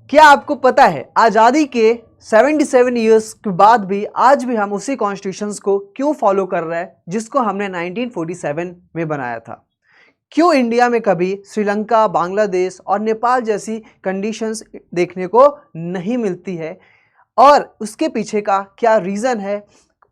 क्या आपको पता है आज़ादी के 77 ईयर्स के बाद भी आज भी हम उसी कॉन्स्टिट्यूशंस को क्यों फॉलो कर रहे हैं जिसको हमने 1947 में बनाया था? क्यों इंडिया में कभी श्रीलंका, बांग्लादेश और नेपाल जैसी कंडीशंस देखने को नहीं मिलती है और उसके पीछे का क्या रीज़न है,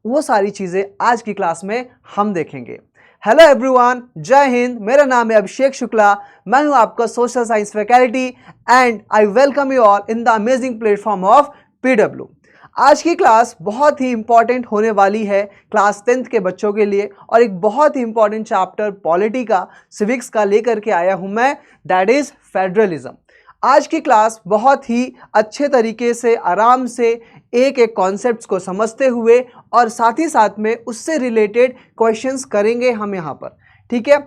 वो सारी चीज़ें आज की क्लास में हम देखेंगे। हेलो एवरीवन, जय हिंद। मेरा नाम है अभिषेक शुक्ला, मैं हूं आपका social science faculty and I welcome you all in the amazing platform of PW. आज की क्लास बहुत ही इंपॉर्टेंट होने वाली है क्लास 10th के बच्चों के लिए और एक बहुत ही इंपॉर्टेंट चैप्टर पॉलिटी का, सिविक्स का लेकर के आया हूं मैं, दैट इज फेडरलिज्म। आज की क्लास बहुत ही अच्छे तरीके से, आराम से एक एक कॉन्सेप्ट्स को समझते हुए और साथ ही साथ में उससे रिलेटेड क्वेश्चंस करेंगे हम यहाँ पर। ठीक है,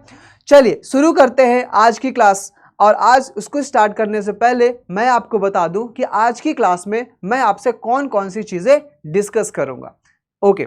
चलिए शुरू करते हैं आज की क्लास। और आज उसको स्टार्ट करने से पहले मैं आपको बता दूं कि आज की क्लास में मैं आपसे कौन कौन सी चीज़ें डिस्कस करूंगा। ओके,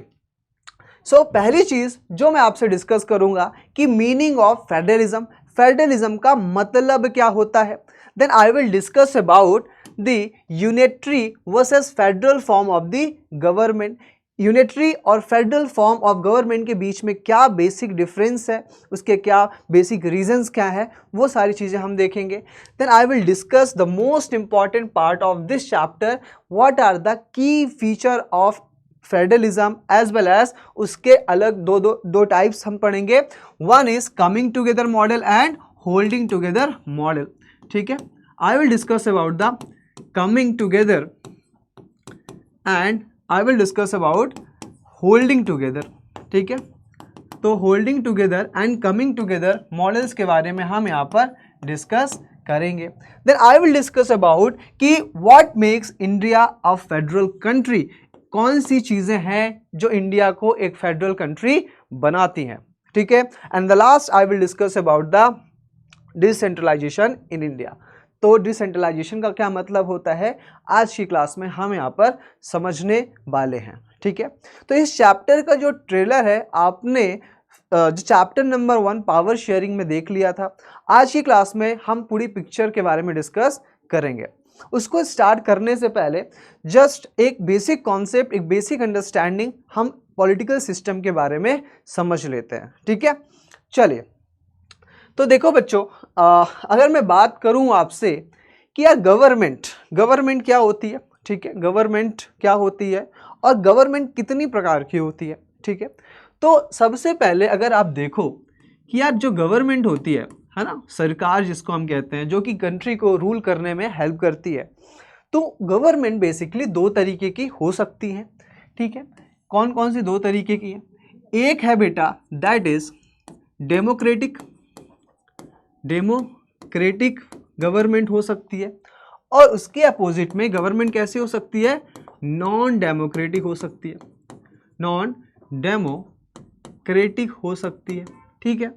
सो पहली चीज़ जो मैं आपसे डिस्कस करूंगा कि मीनिंग ऑफ फेडरलिज्म, फेडरलिज्म का मतलब क्या होता है। Then I will discuss about the unitary versus federal form of the government. Unitary और फेडरल फॉर्म ऑफ गवर्नमेंट के बीच में क्या बेसिक डिफरेंस है, उसके क्या बेसिक रीजंस क्या है, वो सारी चीज़ें हम देखेंगे। Then I will discuss the most important part of this chapter, what are the key feature of federalism as well as उसके अलग दो टाइप्स हम पढ़ेंगे। One is coming together model and holding together model. ठीक है, I will discuss about the coming together and I will discuss about holding together. ठीक है, तो holding together and coming together models के बारे में हम यहाँ पर डिस्कस करेंगे। Then I will discuss about कि what makes India a federal country, कौन सी चीज़ें हैं जो इंडिया को एक फेडरल कंट्री बनाती हैं। ठीक है, and the last I will discuss about the decentralisation in India. तो डिसेंट्रलाइजेशन का क्या मतलब होता है, आज की क्लास में हम यहाँ पर समझने वाले हैं। ठीक है, तो इस चैप्टर का जो ट्रेलर है आपने जो चैप्टर नंबर 1 पावर शेयरिंग में देख लिया था। आज की क्लास में हम पूरी पिक्चर के बारे में डिस्कस करेंगे। उसको स्टार्ट करने से पहले जस्ट एक बेसिक कॉन्सेप्ट, एक बेसिक अंडरस्टैंडिंग हम पॉलिटिकल सिस्टम के बारे में समझ लेते हैं। ठीक है, चलिए। तो देखो बच्चों, अगर मैं बात करूं आपसे कि यार गवर्नमेंट क्या होती है, ठीक है, गवर्नमेंट क्या होती है और गवर्नमेंट कितनी प्रकार की होती है। ठीक है, तो सबसे पहले अगर आप देखो कि यार जो गवर्नमेंट होती है ना, सरकार जिसको हम कहते हैं, जो कि कंट्री को रूल करने में हेल्प करती है, तो गवर्नमेंट बेसिकली दो तरीके की हो सकती है। ठीक है, कौन कौन सी दो तरीके की है? एक है बेटा दैट इज डेमोक्रेटिक गवर्नमेंट हो सकती है, और उसके अपोजिट में गवर्नमेंट कैसे हो सकती है? नॉन डेमोक्रेटिक हो सकती है, नॉन डेमोक्रेटिक हो सकती है। ठीक है,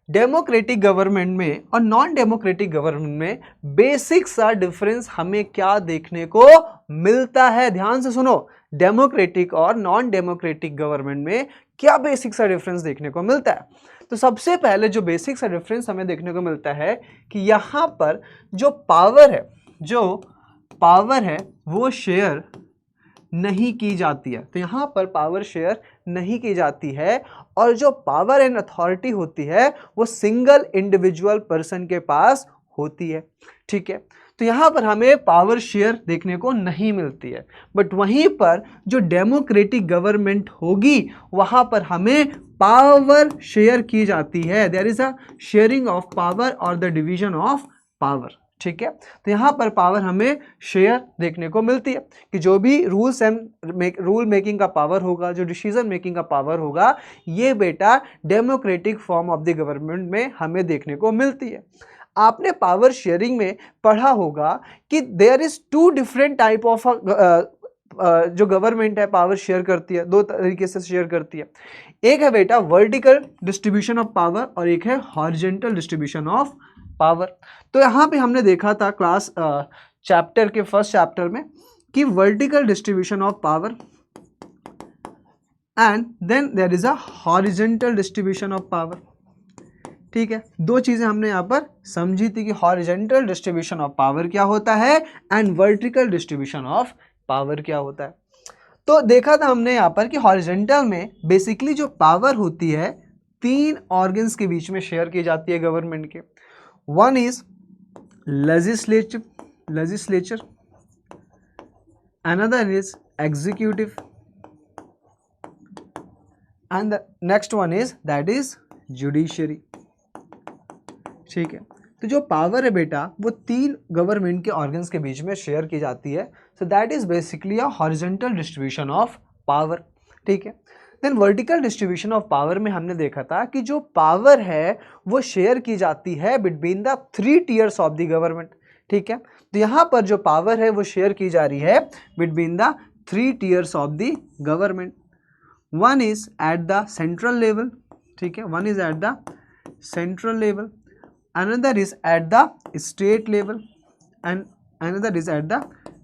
डेमोक्रेटिक गवर्नमेंट में और नॉन डेमोक्रेटिक गवर्नमेंट में बेसिक सा डिफरेंस हमें क्या देखने को मिलता है? ध्यान से सुनो, डेमोक्रेटिक और नॉन डेमोक्रेटिक गवर्नमेंट में क्या बेसिक सा डिफरेंस देखने को मिलता है? तो सबसे पहले जो बेसिक सा डिफरेंस हमें देखने को मिलता है कि यहाँ पर जो पावर है वो शेयर नहीं की जाती है। तो यहाँ पर पावर शेयर नहीं की जाती है और जो पावर एंड अथॉरिटी होती है वो सिंगल इंडिविजुअल पर्सन के पास होती है। ठीक है, तो यहाँ पर हमें पावर शेयर देखने को नहीं मिलती है। बट वहीं पर जो डेमोक्रेटिक गवर्नमेंट होगी वहाँ पर हमें पावर शेयर की जाती है। There is a sharing of power और द डिवीजन ऑफ पावर। ठीक है, तो यहाँ पर पावर हमें शेयर देखने को मिलती है कि जो भी रूल मेकिंग का पावर होगा, जो डिसीजन मेकिंग का पावर होगा, ये बेटा democratic form of the government में हमें देखने को मिलती है। आपने पावर शेयरिंग में पढ़ा होगा कि there is two different type of जो गवर्नमेंट है पावर शेयर करती है, दो तरीके से शेयर करती है। एक है बेटा वर्टिकल डिस्ट्रीब्यूशन ऑफ पावर और एक है हॉरिजॉन्टल डिस्ट्रीब्यूशन ऑफ पावर। तो यहाँ पे हमने देखा था क्लास चैप्टर के फर्स्ट चैप्टर में कि vertical distribution of power and then there is a horizontal distribution of power. ठीक है, दो चीजें हमने यहाँ पर समझी थी कि हॉरिजॉन्टल डिस्ट्रीब्यूशन ऑफ पावर क्या होता है and vertical distribution of power क्या होता है। तो देखा था हमने यहाँ पर कि हॉरिजॉन्टल में बेसिकली जो पावर होती है तीन ऑर्गन्स के बीच में शेयर की जाती है गवर्नमेंट के। One is legislature, another is executive and the next one is that is judiciary. ठीक है, तो जो पावर है बेटा वो तीन गवर्नमेंट के ऑर्गन्स के बीच में शेयर की जाती है। So that is basically a horizontal distribution of power. ठीक है, then vertical distribution of power में हमने देखा था कि जो पावर है वो शेयर की जाती है between the three tiers of the government. ठीक है, तो यहाँ पर जो पावर है वो शेयर की जा रही है between the three tiers of the government. One is at the central level, ठीक है, one is at the central level, another is at the state level and another is at the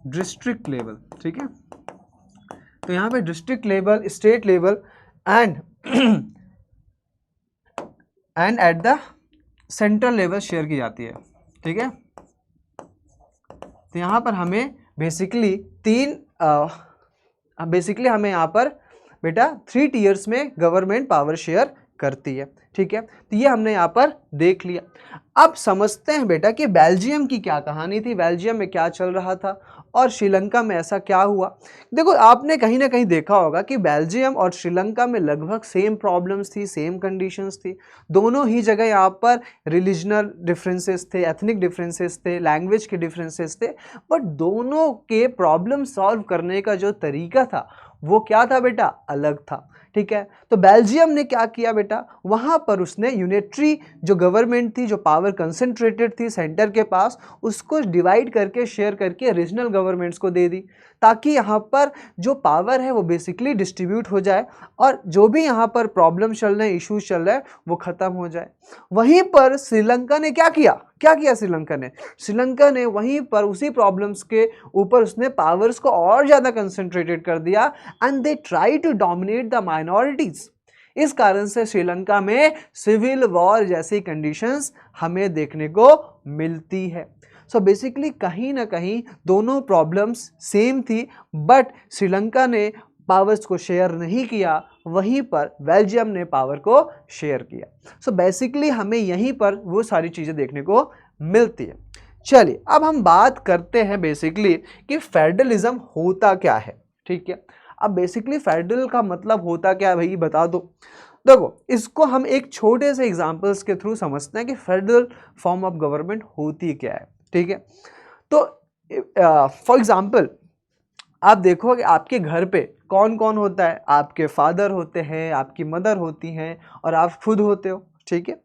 district level। ठीक है, तो यहाँ पे district level, state level and at the central level share की जाती है। ठीक है, तो यहाँ पर हमें बेसिकली हमें यहाँ पर बेटा थ्री टीयर्स में गवर्नमेंट पावर शेयर करती है। ठीक है, तो ये हमने यहाँ पर देख लिया। अब समझते हैं बेटा कि बेल्जियम की क्या कहानी थी, बेल्जियम में क्या चल रहा था और श्रीलंका में ऐसा क्या हुआ। देखो आपने कहीं ना कहीं देखा होगा कि बेल्जियम और श्रीलंका में लगभग सेम प्रॉब्लम्स थी, सेम कंडीशंस थी। दोनों ही जगह यहाँ पर रिलीजनल डिफरेंसेस थे, एथनिक डिफरेंसेस थे, लैंग्वेज के डिफरेंसेस थे, बट दोनों के प्रॉब्लम सॉल्व करने का जो तरीका था वो क्या था बेटा, अलग था। ठीक है, तो बेल्जियम ने क्या किया बेटा, वहां पर उसने यूनिटरी जो गवर्नमेंट थी, जो पावर कंसंट्रेटेड थी सेंटर के पास, उसको डिवाइड करके शेयर करके रीजनल गवर्नमेंट्स को दे दी, ताकि यहाँ पर जो पावर है वो बेसिकली डिस्ट्रीब्यूट हो जाए और जो भी यहाँ पर प्रॉब्लम चल रहे हैं, इश्यूज चल रहे हैं, वो खत्म हो जाए। वहीं पर श्रीलंका ने क्या किया श्रीलंका ने वहीं पर उसी प्रॉब्लम्स के ऊपर उसने पावर्स को और ज़्यादा कंसंट्रेटेड कर दिया and they try to dominate the minorities. इस कारण से श्रीलंका में सिविल वॉर जैसी कंडीशंस हमें देखने को मिलती है। सो बेसिकली कहीं ना कहीं दोनों प्रॉब्लम्स सेम थी, बट श्रीलंका ने पावर्स को शेयर नहीं किया, वहीं पर बेल्जियम ने पावर को शेयर किया। सो बेसिकली हमें यहीं पर वो सारी चीज़ें देखने को मिलती है। चलिए अब हम बात करते हैं बेसिकली कि फेडरलिज्म होता क्या है। ठीक है, अब बेसिकली फेडरल का मतलब होता क्या है भाई, बता दो। देखो इसको हम एक छोटे से एग्जांपल्स के थ्रू समझते हैं कि फेडरल फॉर्म ऑफ गवर्नमेंट होती क्या है। ठीक है, तो फॉर एग्जांपल आप देखो कि आपके घर पे कौन कौन होता है, आपके फादर होते हैं, आपकी मदर होती हैं और आप खुद होते हो। ठीक है,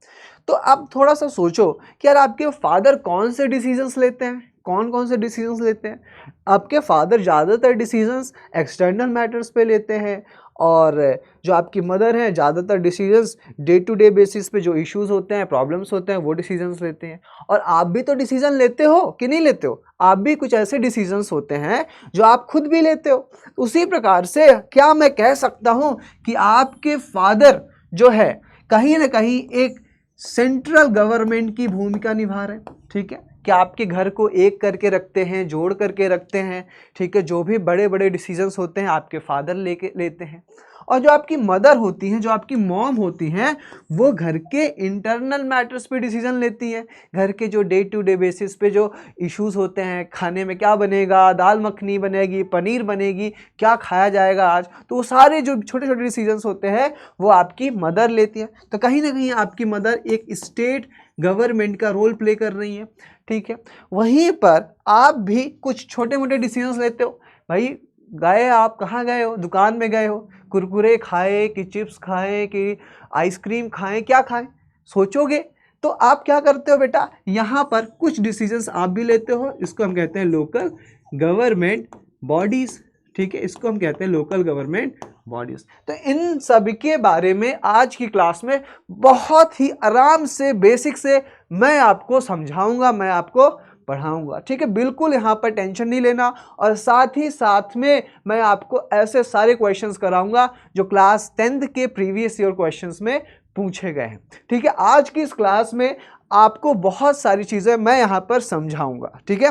तो आप थोड़ा सा सोचो कि यार आपके फादर कौन से डिसीजंस लेते हैं, कौन से डिसीजंस लेते हैं। आपके फादर ज़्यादातर डिसीजंस एक्सटर्नल मैटर्स पे लेते हैं और जो आपकी मदर हैं ज़्यादातर decisions day to day basis पे जो इश्यूज होते हैं, प्रॉब्लम्स होते हैं, वो डिसीजंस लेते हैं। और आप भी तो डिसीजन लेते हो कि नहीं लेते हो, आप भी कुछ ऐसे डिसीजंस होते हैं जो आप खुद भी लेते हो। उसी प्रकार से क्या मैं कह सकता हूँ कि आपके फादर जो है कहीं ना कहीं एक सेंट्रल गवर्नमेंट की भूमिका निभा रहे हैं। ठीक है, कि आपके घर को एक करके रखते हैं, जोड़ करके रखते हैं। ठीक है, जो भी बड़े बड़े डिसीजंस होते हैं आपके फादर लेते हैं। और जो आपकी मदर होती हैं, जो आपकी मॉम होती हैं, वो घर के इंटरनल मैटर्स पे डिसीजन लेती हैं। घर के जो डे टू डे बेसिस पे जो इश्यूज होते हैं, खाने में क्या बनेगा, दाल मखनी बनेगी, पनीर बनेगी, क्या खाया जाएगा आज, तो वो सारे जो छोटे छोटे डिसीजंस होते हैं वो आपकी मदर लेती है। तो कहीं ना कहीं आपकी मदर एक स्टेट गवर्नमेंट का रोल प्ले कर रही है। ठीक है, वहीं पर आप भी कुछ छोटे मोटे डिसीजंस लेते हो। भाई गए, आप कहाँ गए हो, दुकान में गए हो, कुरकुरे खाए कि चिप्स खाए कि आइसक्रीम खाएं, क्या खाएं, सोचोगे तो आप क्या करते हो बेटा, यहाँ पर कुछ डिसीजंस आप भी लेते हो। इसको हम कहते हैं लोकल गवर्नमेंट बॉडीज। ठीक है, इसको हम कहते हैं लोकल गवर्नमेंट बॉडीज। तो इन सभी के बारे में आज की क्लास में बहुत ही आराम से बेसिक से मैं आपको समझाऊंगा, मैं आपको पढ़ाऊंगा। ठीक है, बिल्कुल यहाँ पर टेंशन नहीं लेना। और साथ ही साथ में मैं आपको ऐसे सारे क्वेश्चंस कराऊंगा जो क्लास 10th के प्रीवियस ईयर क्वेश्चंस में पूछे गए हैं। ठीक है, आज की इस क्लास में आपको बहुत सारी चीज़ें मैं यहाँ पर समझाऊंगा। ठीक है,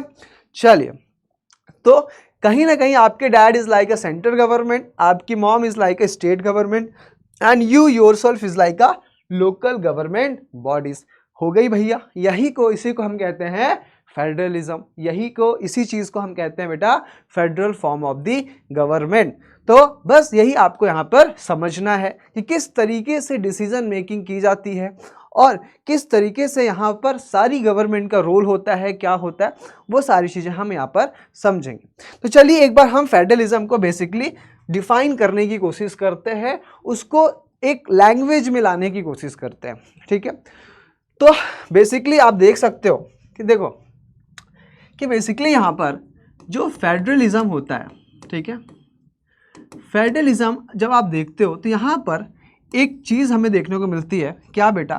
चलिए, तो कहीं ना कहीं आपके dad is like a central government, आपकी mom is like a state government and you yourself is like a local government bodies. हो गई भैया, इसी को हम कहते हैं फेडरलिज्म, इसी चीज़ को हम कहते हैं बेटा federal form of the government. तो बस यही आपको यहाँ पर समझना है कि किस तरीके से डिसीजन मेकिंग की जाती है और किस तरीके से यहाँ पर सारी गवर्नमेंट का रोल होता है, क्या होता है, वो सारी चीज़ें हम यहाँ पर समझेंगे। तो चलिए एक बार हम फेडरलिज्म को बेसिकली डिफाइन करने की कोशिश करते हैं, उसको एक लैंग्वेज में लाने की कोशिश करते हैं। ठीक है, तो बेसिकली आप देख सकते हो कि देखो कि बेसिकली यहाँ पर जो फेडरलिज्म होता है, ठीक है, फेडरलिज्म जब आप देखते हो तो यहाँ पर एक चीज़ हमें देखने को मिलती है, क्या बेटा,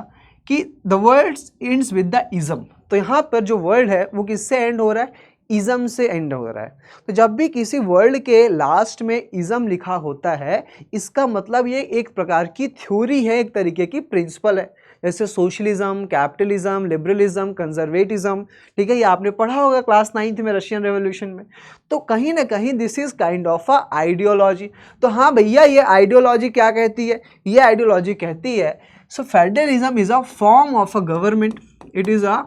कि the word ends with the ism. तो यहाँ पर जो वर्ड है वो किससे एंड हो रहा है, इज़म से एंड हो रहा है। तो जब भी किसी वर्ड के लास्ट में इज़म लिखा होता है, इसका मतलब ये एक प्रकार की थ्योरी है, एक तरीके की प्रिंसिपल है, जैसे सोशलिज्म, कैपिटलिज्म, लिबरलिज्म, कंजर्वेटिज्म। ठीक है, ये आपने पढ़ा होगा क्लास 9th में रशियन रेवोल्यूशन में। तो कहीं ना कहीं this is kind of a ideology. तो हाँ भैया, ये आइडियोलॉजी क्या कहती है, ये आइडियोलॉजी कहती है so federalism is a form of a government, it is a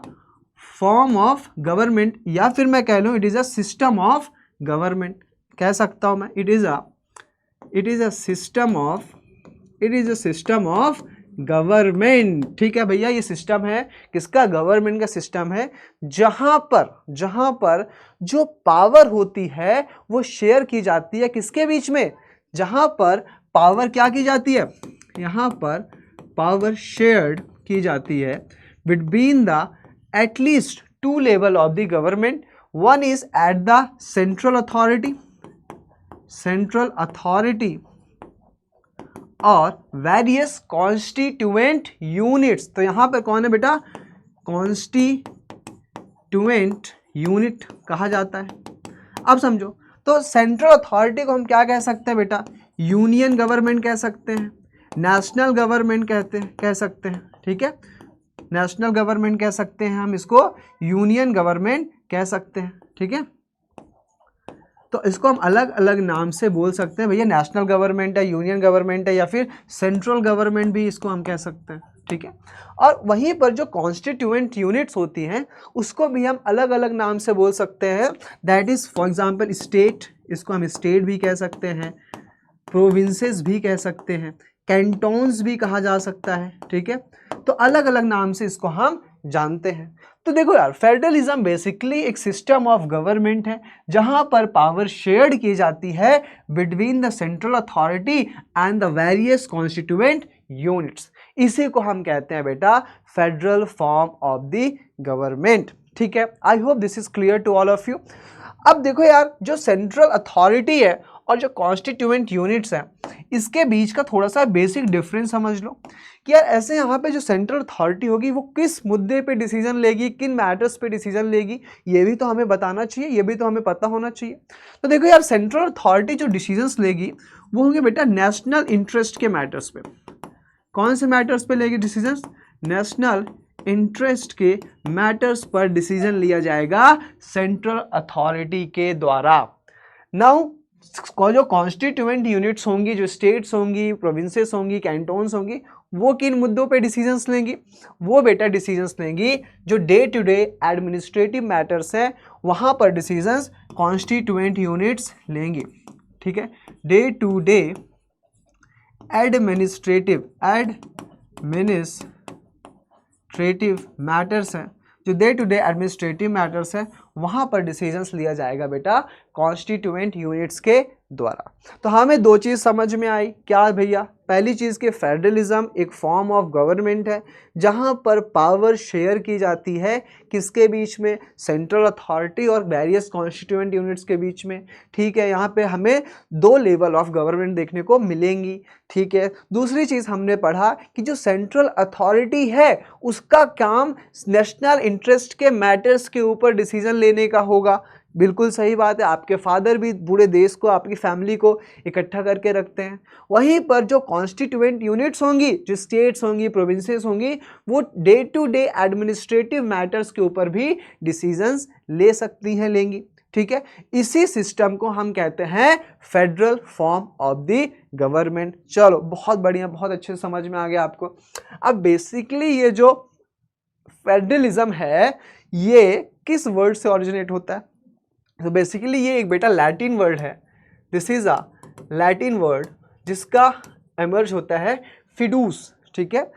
form of government, या फिर मैं कह लूँ it is a system of government, कह सकता हूँ मैं, it is a system of government. ठीक है भैया, ये सिस्टम है किसका, गवर्नमेंट का सिस्टम है, जहां पर जो पावर होती है वो शेयर की जाती है किसके बीच में, जहां पर पावर क्या की जाती है, यहां पर पावर शेयर्ड की जाती है between the at least to level of the government. One is at the central authority और वेरियस कॉन्स्टिट्यूएंट यूनिट्स। तो यहां पर कौन है बेटा, कॉन्स्टिट्यूएंट यूनिट कहा जाता है। अब समझो, तो सेंट्रल अथॉरिटी को हम क्या कह सकते हैं बेटा, यूनियन गवर्नमेंट कह सकते हैं, नेशनल गवर्नमेंट कह सकते हैं। ठीक है, नेशनल गवर्नमेंट कह सकते हैं, हम इसको यूनियन गवर्नमेंट कह सकते हैं। ठीक है, तो इसको हम अलग अलग नाम से बोल सकते हैं भैया, नेशनल गवर्नमेंट है, यूनियन गवर्नमेंट है, या फिर सेंट्रल गवर्नमेंट भी इसको हम कह सकते हैं। ठीक है, और वहीं पर जो कॉन्स्टिट्यूएंट यूनिट्स होती हैं उसको भी हम अलग अलग नाम से बोल सकते हैं। That is for example state, इसको हम स्टेट भी कह सकते हैं, प्रोविंसेस भी कह सकते हैं, कैंटोन्स भी कहा जा सकता है। ठीक है, तो अलग अलग नाम से इसको हम जानते हैं। तो देखो यार, फेडरलिज्म बेसिकली एक सिस्टम ऑफ गवर्नमेंट है जहां पर पावर शेयर्ड की जाती है between the central authority and the various constituent units. इसी को हम कहते हैं बेटा federal form of the government. ठीक है, I hope this is clear to all of you. अब देखो यार, जो सेंट्रल अथॉरिटी है और जो कॉन्स्टिट्यूएंट यूनिट्स हैं, इसके बीच का थोड़ा सा बेसिक डिफरेंस समझ लो कि यार ऐसे यहाँ पे जो सेंट्रल अथॉरिटी होगी वो किस मुद्दे पे डिसीजन लेगी, किन मैटर्स पे डिसीजन लेगी, ये भी तो हमें बताना चाहिए, ये भी तो हमें पता होना चाहिए। तो देखो यार, सेंट्रल अथॉरिटी जो डिसीजंस लेगी वो होंगे बेटा नेशनल इंटरेस्ट के मैटर्स पे। कौन से मैटर्स पे लेगी डिसीजंस, नेशनल इंटरेस्ट के मैटर्स पर डिसीजन लिया जाएगा सेंट्रल अथॉरिटी के द्वारा। नाउ जो कॉन्स्टिट्यूएंट यूनिट्स होंगी, जो स्टेट्स होंगी, प्रोविंसेस होंगी, कैंटोन्स होंगी, वो किन मुद्दों पे डिसीजंस लेंगी, वो बेटा डिसीजंस लेंगी जो day to day administrative matters हैं, वहां पर डिसीजंस कॉन्स्टिट्यूएंट यूनिट्स लेंगी। ठीक है, day to day administrative matters हैं, जो day to day administrative matters है, वहां पर डिसीजंस लिया जाएगा बेटा कॉन्स्टिट्यूएंट यूनिट्स के द्वारा। तो हमें दो चीज़ समझ में आई, क्या भैया, पहली चीज़ कि फेडरलिज्म एक फॉर्म ऑफ गवर्नमेंट है जहां पर पावर शेयर की जाती है किसके बीच में, सेंट्रल अथॉरिटी और वेरियस कॉन्स्टिट्यूएंट यूनिट्स के बीच में। ठीक है, यहाँ पे हमें दो लेवल ऑफ गवर्नमेंट देखने को मिलेंगी। ठीक है, दूसरी चीज़ हमने पढ़ा कि जो सेंट्रल अथॉरिटी है उसका काम नेशनल इंटरेस्ट के मैटर्स के ऊपर डिसीजन लेने का होगा। बिल्कुल सही बात है, आपके फादर भी पूरे देश को, आपकी फैमिली को इकट्ठा करके रखते हैं। वहीं पर जो कॉन्स्टिट्यूएंट यूनिट्स होंगी, जो स्टेट्स होंगी, प्रोविंसेस होंगी, वो day to day administrative matters के ऊपर भी डिसीजंस ले सकती हैं, लेंगी। ठीक है, इसी सिस्टम को हम कहते हैं federal form of the government. चलो बहुत बढ़िया, बहुत अच्छे से समझ में आ गया आपको। अब बेसिकली ये जो फेडरलिज्म है ये किस वर्ड से ओरिजिनेट होता है? तो बेसिकली ये एक बेटा लैटिन वर्ड है। This is a Latin word जिसका एमर्ज होता है फिडूस। ठीक है,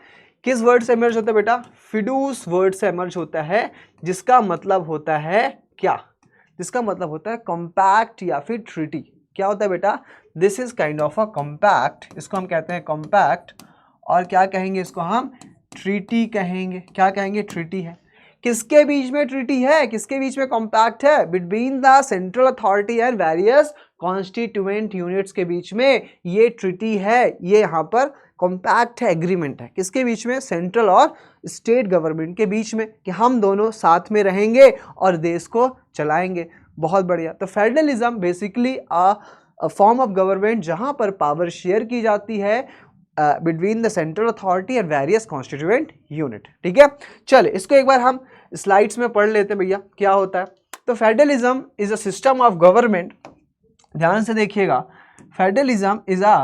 किस वर्ड से एमर्ज होता है बेटा? फिडूस वर्ड से एमर्ज होता है, जिसका मतलब होता है क्या? जिसका मतलब होता है कॉम्पैक्ट या फिर ट्रीटी। क्या होता है बेटा? This is kind of a compact, इसको हम कहते हैं कॉम्पैक्ट, और क्या कहेंगे इसको हम? ट्रीटी कहेंगे। क्या कहेंगे? ट्रीटी है। किसके बीच में ट्रीटी है? किसके बीच में कॉम्पैक्ट है? Between the central authority and various constituent units के बीच में ये ट्रीटी है। ये यहाँ पर कॉम्पैक्ट है, एग्रीमेंट है। किसके बीच में? सेंट्रल और स्टेट गवर्नमेंट के बीच में, कि हम दोनों साथ में रहेंगे और देश को चलाएंगे। बहुत बढ़िया। तो federalism basically a form of government जहाँ पर पावर शेयर की जाती है between the central authority and various constituent unit. ठीक है, चलिए इसको एक बार हम स्लाइड्स में पढ़ लेते हैं भैया, क्या होता है। तो federalism is a system of government, ध्यान से देखिएगा, federalism is a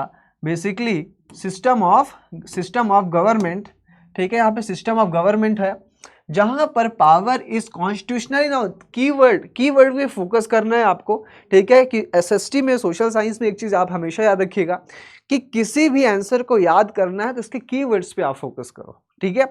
basically system of government. ठीक है, यहाँ पे सिस्टम ऑफ गवर्नमेंट है जहां पर पावर इज कॉन्स्टिट्यूशनली। ना कीवर्ड में फोकस करना है आपको। ठीक है, कि एसएसटी में, सोशल साइंस में एक चीज आप हमेशा याद रखिएगा कि किसी भी आंसर को याद करना है तो उसके कीवर्ड्स पे आप फोकस करो। ठीक है,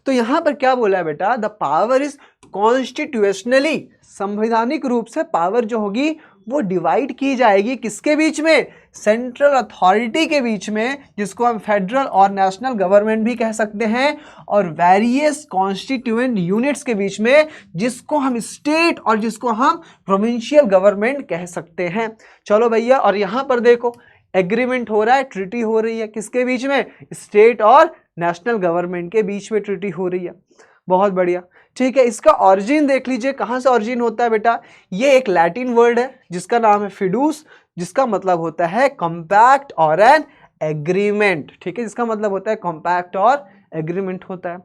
तो यहां पर क्या बोला है बेटा? द पावर इज कॉन्स्टिट्यूशनली, संवैधानिक रूप से पावर जो होगी वो डिवाइड की जाएगी किसके बीच में? सेंट्रल अथॉरिटी के बीच में, जिसको हम फेडरल और नेशनल गवर्नमेंट भी कह सकते हैं, और वेरियस कॉन्स्टिट्यूएंट यूनिट्स के बीच में, जिसको हम स्टेट और जिसको हम प्रोविंशियल गवर्नमेंट कह सकते हैं। चलो भैया, और यहां पर देखो एग्रीमेंट हो रहा है, ट्रीटी हो रही है, किसके बीच में? स्टेट और नेशनल गवर्नमेंट के बीच में ट्रीटी हो रही है। बहुत बढ़िया। ठीक है, इसका ऑरिजिन देख लीजिए, कहां से ऑरिजिन होता है बेटा? ये एक लैटिन वर्ड है जिसका नाम है फिडूस, जिसका मतलब होता है कॉम्पैक्ट और एन एग्रीमेंट। ठीक है, जिसका मतलब होता है कॉम्पैक्ट और एग्रीमेंट होता है।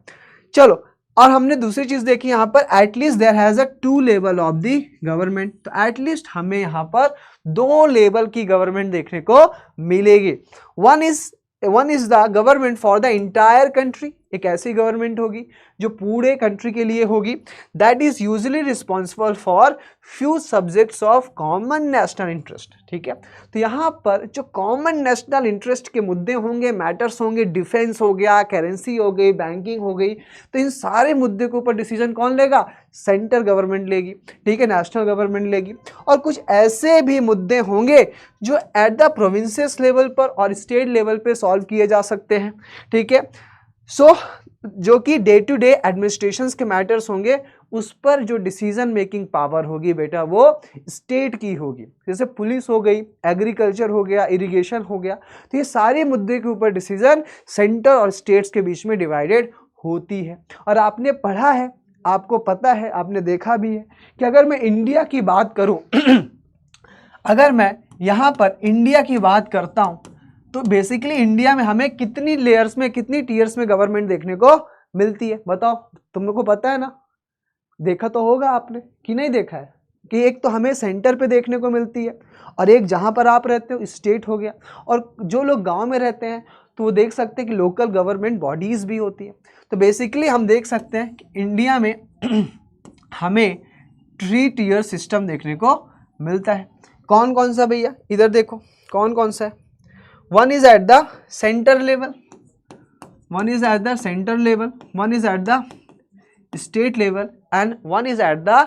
चलो, और हमने दूसरी चीज देखी यहाँ पर, at least there has a 2 level of the government. तो एटलीस्ट हमें यहाँ पर 2 लेवल की गवर्नमेंट देखने को मिलेगी। One is the government for the entire country, एक ऐसी गवर्नमेंट होगी जो पूरे कंट्री के लिए होगी, that is usually responsible for few subjects of common national interest. ठीक है, तो यहाँ पर जो कॉमन नेशनल इंटरेस्ट के मुद्दे होंगे, मैटर्स होंगे, डिफेंस हो गया, करेंसी हो गई, बैंकिंग हो गई, तो इन सारे मुद्दे के ऊपर डिसीजन कौन लेगा? सेंट्रल गवर्नमेंट लेगी। ठीक है, नेशनल गवर्नमेंट लेगी। और कुछ ऐसे भी मुद्दे होंगे जो एट द प्रोविंसेस लेवल पर और स्टेट लेवल पे सॉल्व किए जा सकते हैं। ठीक है, सो जो कि डे टू डे एडमिनिस्ट्रेशंस के मैटर्स होंगे, उस पर जो डिसीजन मेकिंग पावर होगी बेटा वो स्टेट की होगी। जैसे पुलिस हो गई, एग्रीकल्चर हो गया, इरिगेशन हो गया, तो ये सारे मुद्दे के ऊपर डिसीजन सेंटर और स्टेट्स के बीच में डिवाइडेड होती है। और आपने पढ़ा है, आपको पता है, आपने देखा भी है कि अगर मैं इंडिया की बात करूं अगर मैं यहाँ पर इंडिया की बात करता हूं, तो बेसिकली इंडिया में हमें कितनी लेयर्स में, कितनी टीयर्स में गवर्नमेंट देखने को मिलती है? बताओ, तुम लोग को पता है ना? देखा तो होगा आपने, कि नहीं देखा है? कि एक तो हमें सेंटर पे देखने को मिलती है, और एक जहां पर आप रहते हो स्टेट हो गया, और जो लोग गांव में रहते हैं तो वो देख सकते हैं कि लोकल गवर्नमेंट बॉडीज भी होती है। तो बेसिकली हम देख सकते हैं कि इंडिया में हमें 3 टीयर सिस्टम देखने को मिलता है। कौन कौन सा भैया? इधर देखो कौन कौन सा है। One is at the center level, one is at the center level, one is at the state level, and one is at the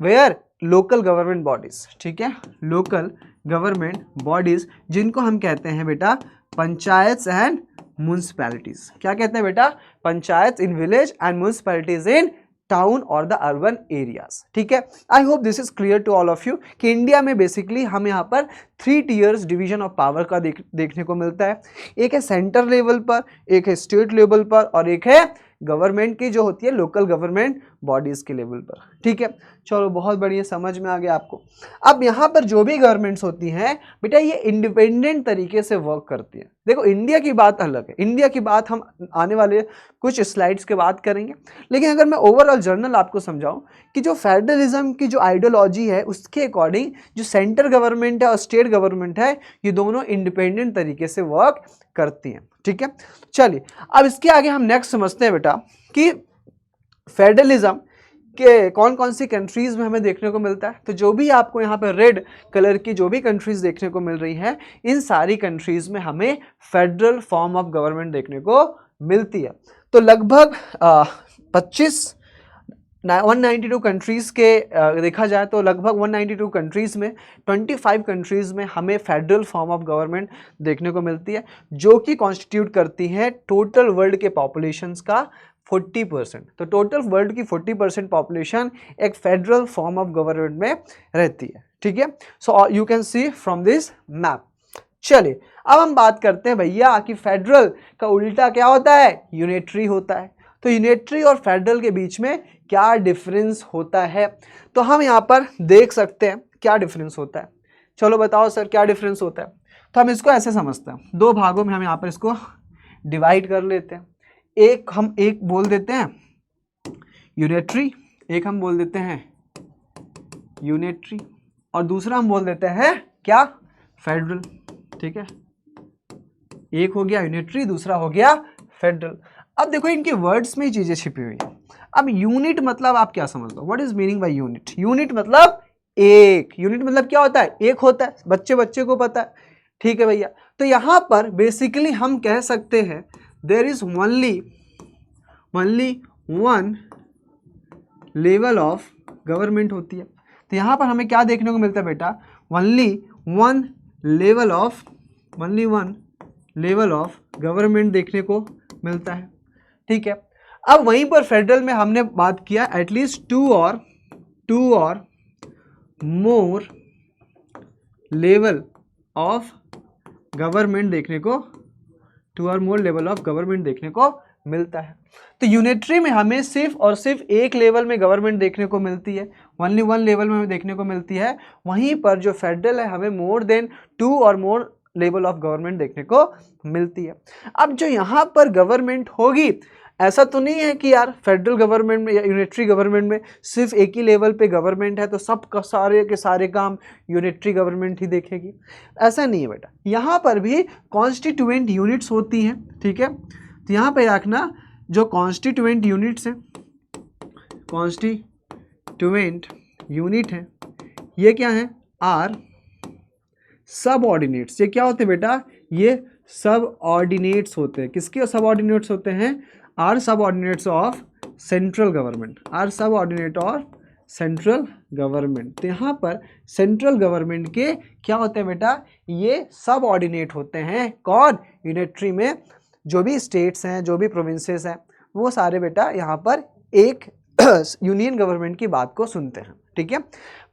where local government bodies। ठीक है, local government bodies जिनको हम कहते हैं बेटा पंचायत एंड म्युनिसिपैलिटीज। क्या कहते हैं बेटा? Panchayat in village and municipalities in town और द अर्बन एरियाज। ठीक है, I hope this is clear to all of you कि इंडिया में बेसिकली हम यहाँ पर 3 टीयर्स डिवीजन ऑफ पावर का देखने को मिलता है। एक है सेंटर लेवल पर, एक है स्टेट लेवल पर, और एक है गवर्नमेंट की जो होती है लोकल गवर्नमेंट बॉडीज़ के लेवल पर। ठीक है, चलो बहुत बढ़िया, समझ में आ गया आपको। अब यहाँ पर जो भी गवर्नमेंट्स होती हैं बेटा ये इंडिपेंडेंट तरीके से वर्क करती हैं। देखो इंडिया की बात अलग है, इंडिया की बात हम आने वाले कुछ स्लाइड्स के बाद करेंगे, लेकिन अगर मैं ओवरऑल जर्नल आपको समझाऊं कि जो फेडरलिज्म की जो आइडियोलॉजी है उसके अकॉर्डिंग जो सेंट्रल गवर्नमेंट है और स्टेट गवर्नमेंट है ये दोनों इंडिपेंडेंट तरीके से वर्क करती हैं। ठीक है, चलिए अब इसके आगे हम नेक्स्ट समझते हैं बेटा कि फेडरलिज्म के कौन कौन सी कंट्रीज में हमें देखने को मिलता है। तो जो भी आपको यहाँ पर रेड कलर की जो भी कंट्रीज देखने को मिल रही हैं इन सारी कंट्रीज में हमें फेडरल फॉर्म ऑफ गवर्नमेंट देखने को मिलती है। तो लगभग 192 कंट्रीज़ के देखा जाए तो लगभग 192 कंट्रीज़ में 25 कंट्रीज़ में हमें फेडरल फॉर्म ऑफ गवर्नमेंट देखने को मिलती है, जो कि कॉन्स्टिट्यूट करती है टोटल वर्ल्ड के पॉपुलेशंस का 40%। तो टोटल वर्ल्ड की 40% पॉपुलेशन एक फेडरल फॉर्म ऑफ गवर्नमेंट में रहती है। ठीक है, so you can see from this map. चलिए अब हम बात करते हैं भैया कि फेडरल का उल्टा क्या होता है, यूनिटरी होता है। तो यूनिटरी और फेडरल के बीच में क्या डिफरेंस होता है, तो हम यहाँ पर देख सकते हैं क्या डिफरेंस होता है। चलो बताओ सर क्या डिफरेंस होता है। तो हम इसको ऐसे समझते हैं, दो भागों में हम यहाँ पर इसको डिवाइड कर लेते हैं। एक बोल देते हैं यूनिटरी, एक हम बोल देते हैं यूनिटरी, और दूसरा हम बोल देते हैं क्या, फेडरल। ठीक है, एक हो गया यूनिटरी, दूसरा हो गया फेडरल। अब देखो इनके वर्ड्स में ही चीजें छिपी हुई हैं। अब यूनिट मतलब आप क्या समझ लो, what is meaning by unit. Unit मतलब एक, यूनिट मतलब क्या होता है, एक होता है, बच्चे को पता है। ठीक है भैया, तो यहां पर बेसिकली हम कह सकते हैं there is only one level of government होती है। तो यहां पर हमें क्या देखने को मिलता है बेटा, only one level of government देखने को मिलता है। ठीक है, अब वहीं पर फेडरल में हमने बात किया एटलीस्ट टू और मोर लेवल ऑफ गवर्नमेंट देखने को मिलता है। तो यूनिटरी में हमें सिर्फ और सिर्फ एक लेवल में गवर्नमेंट देखने को मिलती है, ओनली वन लेवल में हमें देखने को मिलती है। वहीं पर जो फेडरल है हमें मोर देन 2 और मोर लेवल ऑफ गवर्नमेंट देखने को मिलती है। अब जो यहाँ पर गवर्नमेंट होगी, ऐसा तो नहीं है कि यार फेडरल गवर्नमेंट में या यूनिटरी गवर्नमेंट में सिर्फ एक ही लेवल पे गवर्नमेंट है तो सब का सारे के सारे काम यूनिटरी गवर्नमेंट ही देखेगी, ऐसा नहीं है बेटा। यहाँ पर भी कॉन्स्टिट्यूएंट यूनिट्स होती हैं। ठीक है, तो यहाँ पे रखना जो कॉन्स्टिट्यूएंट यूनिट्स हैं, कॉन्स्टिट्यूएंट यूनिट हैं, ये क्या हैं, आर सब ऑर्डिनेट्स। ये क्या होते हैं बेटा, ये सब ऑर्डिनेट्स होते हैं। किसके सब ऑर्डिनेट्स होते हैं, are subordinates of central government, are subordinate of central government. तो यहाँ पर सेंट्रल गवर्नमेंट के क्या होते हैं बेटा, ये सब ऑर्डिनेट होते हैं। कौन, यूनिटरी में जो भी स्टेट्स हैं, जो भी प्रोविंसेस हैं, वो सारे बेटा यहाँ पर एक यूनियन गवर्नमेंट की बात को सुनते हैं। ठीक है,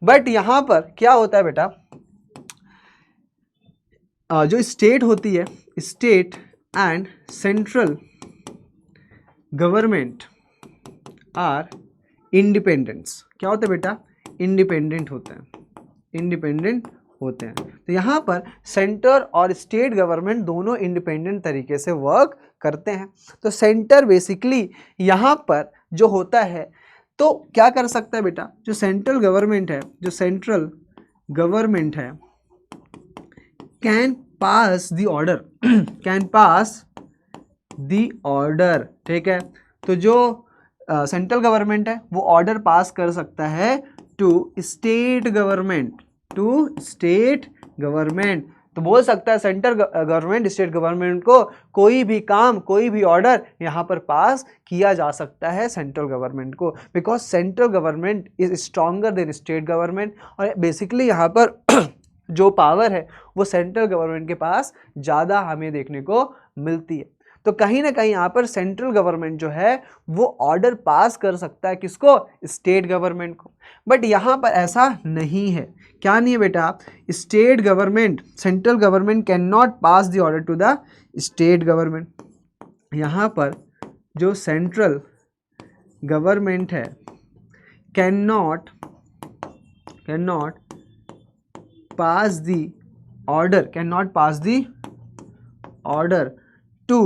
बट यहाँ पर क्या होता है बेटा, जो स्टेट होती है, state and central government are independents. क्या होते हैं बेटा, इंडिपेंडेंट होते हैं। तो यहाँ पर सेंटर और स्टेट गवर्नमेंट दोनों इंडिपेंडेंट तरीके से वर्क करते हैं। तो सेंटर बेसिकली यहाँ पर जो होता है तो क्या कर सकता है बेटा, जो सेंट्रल गवर्नमेंट है कैन पास द ऑर्डर। ठीक है, तो जो सेंट्रल गवर्नमेंट है वो ऑर्डर पास कर सकता है टू स्टेट गवर्नमेंट। तो बोल सकता है सेंट्रल गवर्नमेंट स्टेट गवर्नमेंट को कोई भी काम, कोई भी ऑर्डर यहाँ पर पास किया जा सकता है सेंट्रल गवर्नमेंट को, because central government is stronger than state government. और बेसिकली यहाँ पर जो पावर है वो सेंट्रल गवर्नमेंट के पास ज़्यादा हमें देखने को मिलती है। तो कहीं ना कहीं यहाँ पर सेंट्रल गवर्नमेंट जो है वो ऑर्डर पास कर सकता है किसको, स्टेट गवर्नमेंट को। बट यहाँ पर ऐसा नहीं है। क्या नहीं है बेटा, central government can not pass the order to the state government. यहाँ पर जो सेंट्रल गवर्नमेंट है cannot pass the order to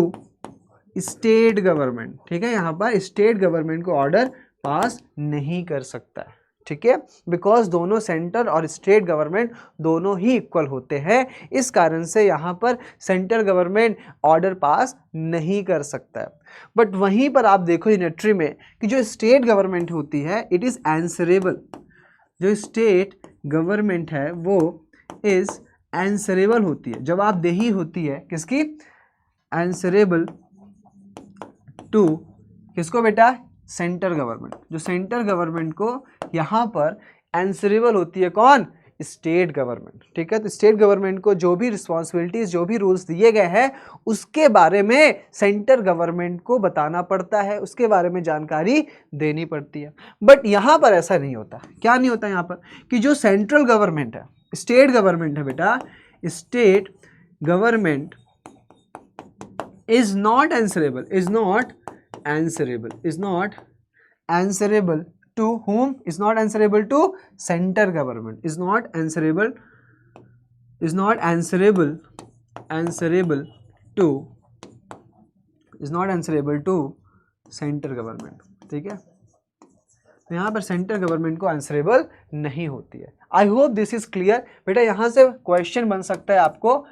state government, ठीक है, यहाँ पर स्टेट गवर्नमेंट को ऑर्डर पास नहीं कर सकता है, ठीक है, बिकॉज दोनों सेंटर और स्टेट गवर्नमेंट दोनों ही इक्वल होते हैं, इस कारण से यहाँ पर सेंट्रल गवर्नमेंट ऑर्डर पास नहीं कर सकता है। बट वहीं पर आप देखो यूनिटरी में कि जो स्टेट गवर्नमेंट होती है इट इज़ आंसरेबल, जो स्टेट गवर्नमेंट है वो इज़ आंसरेबल होती है, जवाबदेही होती है किसकी, आंसरेबल टू किसको बेटा, सेंट्रल गवर्नमेंट, जो सेंट्रल गवर्नमेंट को यहाँ पर आंसरेबल होती है कौन, स्टेट गवर्नमेंट, ठीक है। तो स्टेट गवर्नमेंट को जो भी रिस्पॉन्सिबिलिटीज जो भी रूल्स दिए गए हैं उसके बारे में सेंट्रल गवर्नमेंट को बताना पड़ता है, उसके बारे में जानकारी देनी पड़ती है। बट यहाँ पर ऐसा नहीं होता, क्या नहीं होता यहाँ पर कि जो सेंट्रल गवर्नमेंट है, स्टेट गवर्नमेंट है बेटा, state government is not answerable to whom, is not answerable to center government, is not answerable to center government, ठीक है। तो यहाँ पर सेंट्रल गवर्नमेंट को आंसरेबल नहीं होती है। I hope this is clear बेटा। यहाँ से क्वेश्चन बन सकता है आपको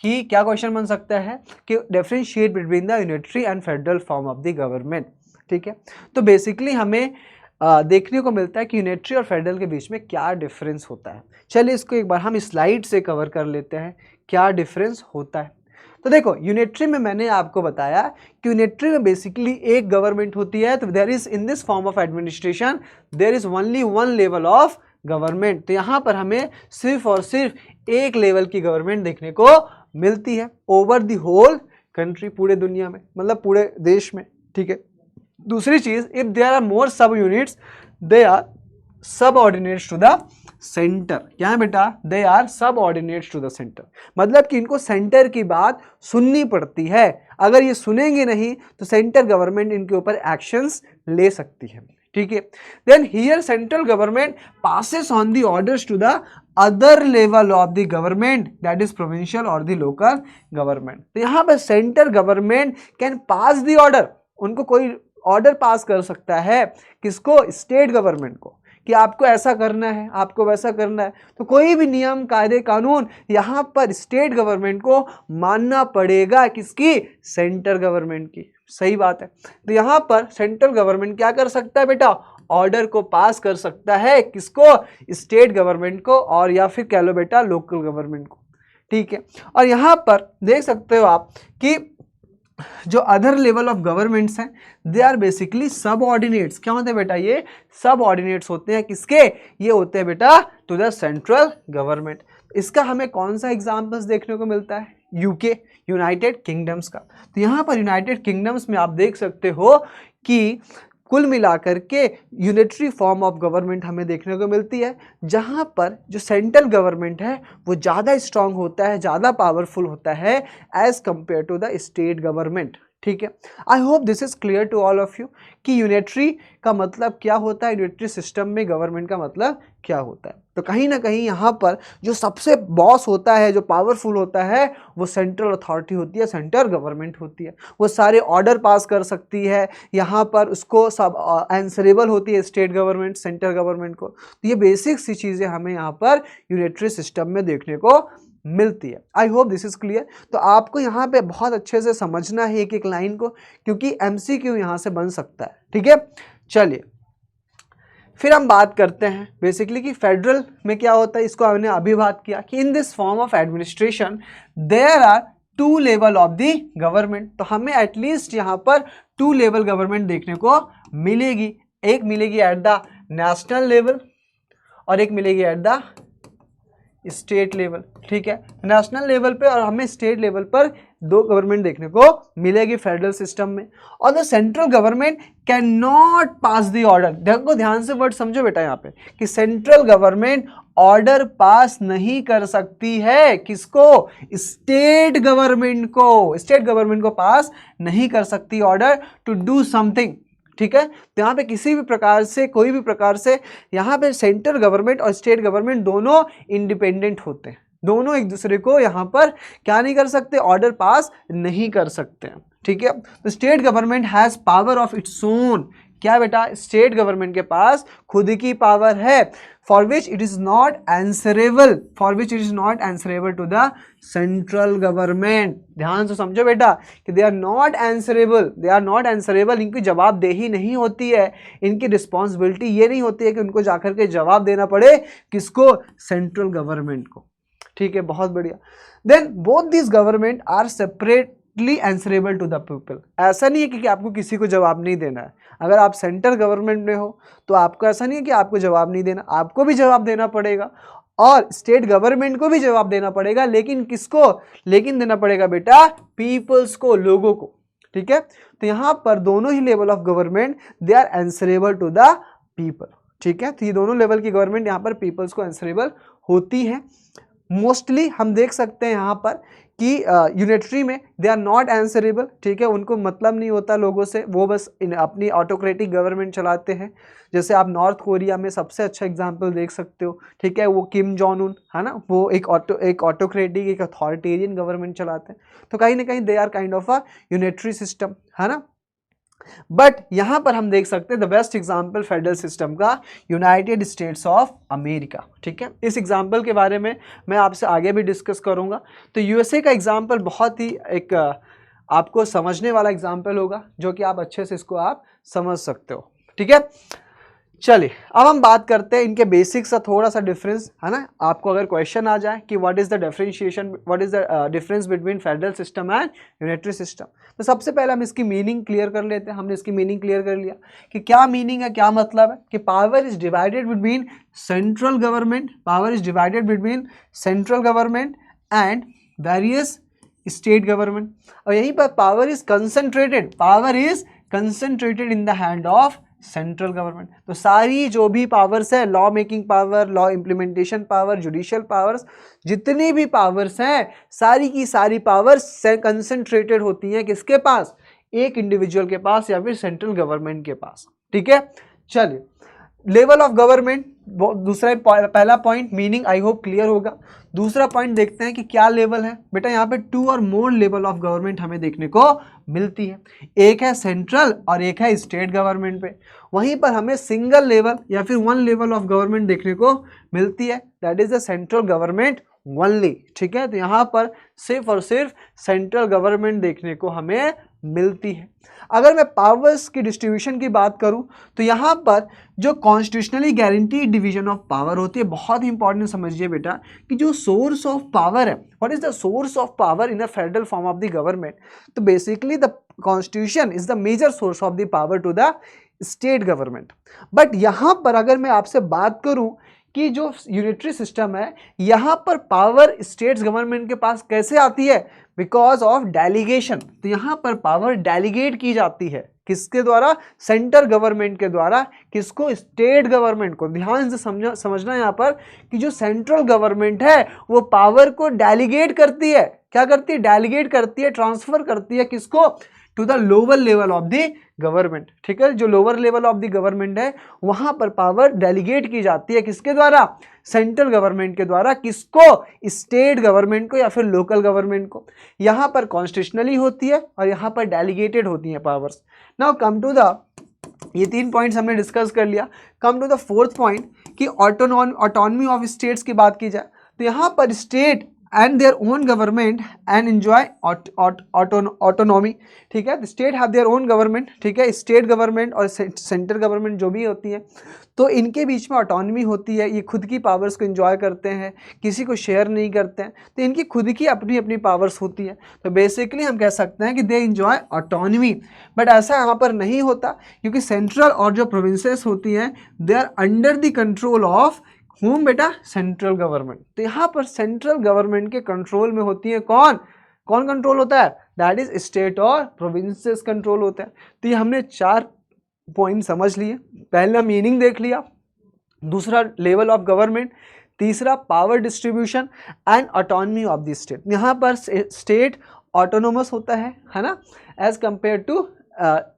कि क्या क्वेश्चन बन सकता है कि differentiate between the unitary and federal form of the government, ठीक है। तो बेसिकली हमें देखने को मिलता है कि यूनिटरी और फेडरल के बीच में क्या डिफरेंस होता है। चलिए इसको एक बार हम स्लाइड से कवर कर लेते हैं क्या डिफरेंस होता है। तो देखो यूनिटरी में मैंने आपको बताया कि यूनिटरी में बेसिकली एक गवर्नमेंट होती है, तो there is in this form of administration there is only one level of government. तो यहाँ पर हमें सिर्फ और सिर्फ एक लेवल की गवर्नमेंट देखने को मिलती है ओवर द होल कंट्री, पूरे दुनिया में, मतलब पूरे देश में, ठीक है। दूसरी चीज, if there are more sub units they are subordinates to the centre. क्या है बेटा, they are subordinates to the centre, मतलब कि इनको सेंटर की बात सुननी पड़ती है। अगर ये सुनेंगे नहीं तो सेंटर गवर्नमेंट इनके ऊपर एक्शंस ले सकती है, ठीक है। Then here central government passes on the orders to the other level of the government, that is provincial और द लोकल गवर्नमेंट। तो यहाँ पर central government can pass the order, उनको कोई ऑर्डर पास कर सकता है, किसको, स्टेट गवर्नमेंट को, कि आपको ऐसा करना है, आपको वैसा करना है। तो कोई भी नियम, कायदे, कानून यहाँ पर स्टेट गवर्नमेंट को मानना पड़ेगा, किसकी, सेंट्रल गवर्नमेंट की। सही बात है। तो यहाँ पर सेंट्रल गवर्नमेंट क्या कर सकता है बेटा, ऑर्डर को पास कर सकता है, किसको, स्टेट गवर्नमेंट को, और या फिर कह लो बेटा लोकल गवर्नमेंट को, ठीक है। और यहाँ पर देख सकते हो आप कि जो अदर लेवल ऑफ गवर्नमेंट्स हैं दे आर बेसिकली सबऑर्डिनेट्स। क्या होते हैं बेटा, ये सबऑर्डिनेट्स होते हैं, किसके, ये होते हैं बेटा टू द सेंट्रल गवर्नमेंट। इसका हमें कौन सा एग्जांपल्स देखने को मिलता है, यूके, यूनाइटेड किंगडम्स का। तो यहाँ पर यूनाइटेड किंगडम्स में आप देख सकते हो कि कुल मिलाकर के यूनिटरी फॉर्म ऑफ गवर्नमेंट हमें देखने को मिलती है, जहाँ पर जो सेंट्रल गवर्नमेंट है वो ज़्यादा स्ट्रांग होता है, ज़्यादा पावरफुल होता है as compare to the state government, ठीक है। I hope this is clear to all of you कि यूनिटरी का मतलब क्या होता है, यूनिटरी सिस्टम में गवर्नमेंट का मतलब क्या होता है। तो कहीं ना कहीं यहाँ पर जो सबसे बॉस होता है, जो पावरफुल होता है, वो सेंट्रल अथॉरिटी होती है, सेंट्रल गवर्नमेंट होती है। वो सारे ऑर्डर पास कर सकती है, यहाँ पर उसको सब आंसरेबल होती है स्टेट गवर्नमेंट सेंट्रल गवर्नमेंट को। तो ये बेसिक सी चीज़ें हमें यहाँ पर यूनिटरी सिस्टम में देखने को मिलती है। I hope this is clear. तो आपको यहाँ पे बहुत अच्छे से समझना है एक एक लाइन को, क्योंकि एमसीक्यू यहाँ से बन सकता है, ठीक है। चलिए फिर हम बात करते हैं बेसिकली कि फेडरल में क्या होता है। इसको हमने अभी बात किया कि in this form of administration there are two level of the government. तो हमें एटलीस्ट यहाँ पर टू लेवल गवर्नमेंट देखने को मिलेगी। एक मिलेगी एट द नेशनल लेवल और एक मिलेगी एट द स्टेट लेवल, ठीक है। नेशनल लेवल पे और हमें स्टेट लेवल पर दो गवर्नमेंट देखने को मिलेगी फेडरल सिस्टम में। और the central government can not pass the order. देखो ध्यान से वर्ड समझो बेटा यहाँ पे कि सेंट्रल गवर्नमेंट ऑर्डर पास नहीं कर सकती है, किसको, स्टेट गवर्नमेंट को। स्टेट गवर्नमेंट को पास नहीं कर सकती ऑर्डर टू डू समथिंग, ठीक है। तो यहाँ पे किसी भी प्रकार से, कोई भी प्रकार से यहाँ पे सेंट्रल गवर्नमेंट और स्टेट गवर्नमेंट दोनों इंडिपेंडेंट होते हैं, दोनों एक दूसरे को यहाँ पर क्या नहीं कर सकते, ऑर्डर पास नहीं कर सकते हैं, ठीक है। तो state government has power of its own, क्या बेटा, स्टेट गवर्नमेंट के पास खुद की पावर है, for which it is not answerable, for which it is not answerable to the central government. ध्यान से समझो बेटा कि they are not answerable, they are not answerable, इनकी जवाबदेही नहीं होती है, इनकी रिस्पॉन्सिबिलिटी ये नहीं होती है कि उनको जाकर के जवाब देना पड़े, किसको, सेंट्रल गवर्नमेंट को, ठीक है, बहुत बढ़िया। Then both this government are separately answerable to the people. ऐसा नहीं है कि आपको किसी को जवाब नहीं देना है, अगर आप सेंट्रल गवर्नमेंट में हो तो आपको ऐसा नहीं है कि आपको जवाब नहीं देना, आपको भी जवाब देना पड़ेगा और स्टेट गवर्नमेंट को भी जवाब देना पड़ेगा, लेकिन किसको, लेकिन देना पड़ेगा बेटा पीपल्स को, लोगों को, ठीक है। तो यहां पर दोनों ही level of government they are answerable to the people, ठीक है। तो ये दोनों लेवल की गवर्नमेंट यहाँ पर पीपल्स को आंसरेबल होती है। मोस्टली हम देख सकते हैं यहाँ पर कि यूनिटरी में दे आर नॉट आंसरेबल, ठीक है, उनको मतलब नहीं होता लोगों से, वो बस अपनी ऑटोक्रेटिक गवर्नमेंट चलाते हैं। जैसे आप नॉर्थ कोरिया में सबसे अच्छा एग्जांपल देख सकते हो, ठीक है, वो किम जोंग उन है ना, वो एक ऑटोक्रेटिक, एक अथॉरिटेरियन गवर्नमेंट चलाते हैं। तो कहीं ना कहीं they are kind of a unitary system, है ना। बट यहां पर हम देख सकते हैं the best example federal system का यूनाइटेड स्टेट्स ऑफ अमेरिका, ठीक है। इस एग्जांपल के बारे में मैं आपसे आगे भी डिस्कस करूंगा। तो यूएसए का एग्जांपल बहुत ही एक आपको समझने वाला एग्जांपल होगा, जो कि आप अच्छे से इसको आप समझ सकते हो, ठीक है। चलिए अब हम बात करते हैं इनके बेसिक्स का थोड़ा सा डिफरेंस, है ना। आपको अगर क्वेश्चन आ जाए कि what is the differentiation, what is the difference between federal system and unitary system, तो सबसे पहले हम इसकी मीनिंग क्लियर कर लेते हैं। हमने इसकी मीनिंग क्लियर कर लिया कि क्या मीनिंग है, क्या मतलब है, कि power is divided between central government, power is divided between central government and various state government. और यहीं पर power is concentrated, power is concentrated in the hand of central government. तो सारी जो भी पावर्स है, law making power, law implementation power, judicial powers, जितनी भी पावर्स हैं, सारी की सारी पावर्स कंसंट्रेटेड होती हैं किसके पास, एक इंडिविजुअल के पास या फिर सेंट्रल गवर्नमेंट के पास, ठीक है। चलिए लेवल ऑफ गवर्नमेंट, दूसरा पहला point meaning I hope clear होगा। दूसरा पॉइंट देखते हैं कि क्या लेवल है बेटा। यहाँ पे 2 और मोर लेवल ऑफ गवर्नमेंट हमें देखने को मिलती है, एक है सेंट्रल और एक है स्टेट गवर्नमेंट पे। वहीं पर हमें सिंगल लेवल या फिर 1 लेवल ऑफ गवर्नमेंट देखने को मिलती है, that is the central government only, ठीक है। तो यहाँ पर सिर्फ और सिर्फ सेंट्रल गवर्नमेंट देखने को हमें मिलती है। अगर मैं पावर्स की डिस्ट्रीब्यूशन की बात करूं तो यहाँ पर जो constitutionally guaranteed division of power होती है, बहुत ही इंपॉर्टेंट समझिए बेटा कि जो सोर्स ऑफ पावर है, what is the source of power in the federal form of the government, तो basically the constitution is the major source of the power to the state government. But यहाँ पर अगर मैं आपसे बात करूं कि जो यूनिटरी सिस्टम है, यहाँ पर पावर स्टेट्स गवर्नमेंट के पास कैसे आती है, बिकॉज ऑफ डेलीगेशन। तो यहाँ पर पावर डेलीगेट की जाती है, किसके द्वारा, सेंट्रल गवर्नमेंट के द्वारा, किसको, स्टेट गवर्नमेंट को। ध्यान से समझना यहाँ पर कि जो सेंट्रल गवर्नमेंट है वो पावर को डेलीगेट करती है, क्या करती है, डेलीगेट करती है, ट्रांसफर करती है, किसको, to the lower level of the government, ठीक है। जो lower level of the government है वहां पर पावर डेलीगेट की जाती है, किसके द्वारा, सेंट्रल गवर्नमेंट के द्वारा, किसको, स्टेट गवर्नमेंट को या फिर लोकल गवर्नमेंट को। यहां पर कॉन्स्टिट्यूशनली होती है और यहां पर डेलीगेटेड होती है powers. Now come to the, ये 3 पॉइंट्स हमने डिस्कस कर लिया। Come to the 4th point कि ऑटोनॉमी ऑफ स्टेट्स की बात की जाए तो यहां पर state and their own government and enjoy autonomy, ठीक है। State have their own government, ठीक है। स्टेट गवर्नमेंट और सेंट्रल गवर्नमेंट जो भी होती है तो इनके बीच में ऑटोनॉमी होती है, ये खुद की पावर्स को एंजॉय करते हैं, किसी को शेयर नहीं करते हैं, तो इनकी खुद की अपनी अपनी पावर्स होती है। तो बेसिकली हम कह सकते हैं कि दे एंजॉय ऑटोनॉमी। बट ऐसा यहाँ पर नहीं होता, क्योंकि सेंट्रल और जो प्रोविंसेस होती हैं they are under the control of home बेटा, सेंट्रल गवर्नमेंट। तो यहाँ पर सेंट्रल गवर्नमेंट के कंट्रोल में होती है कौन, कौन कंट्रोल होता है, दैट इज स्टेट और प्रोविंसेस कंट्रोल होता है। तो ये हमने 4 पॉइंट समझ लिए। पहला मीनिंग देख लिया, दूसरा लेवल ऑफ गवर्नमेंट, तीसरा power distribution and autonomy of the state. यहाँ पर स्टेट ऑटोनोमस होता है ना, एज कंपेयर टू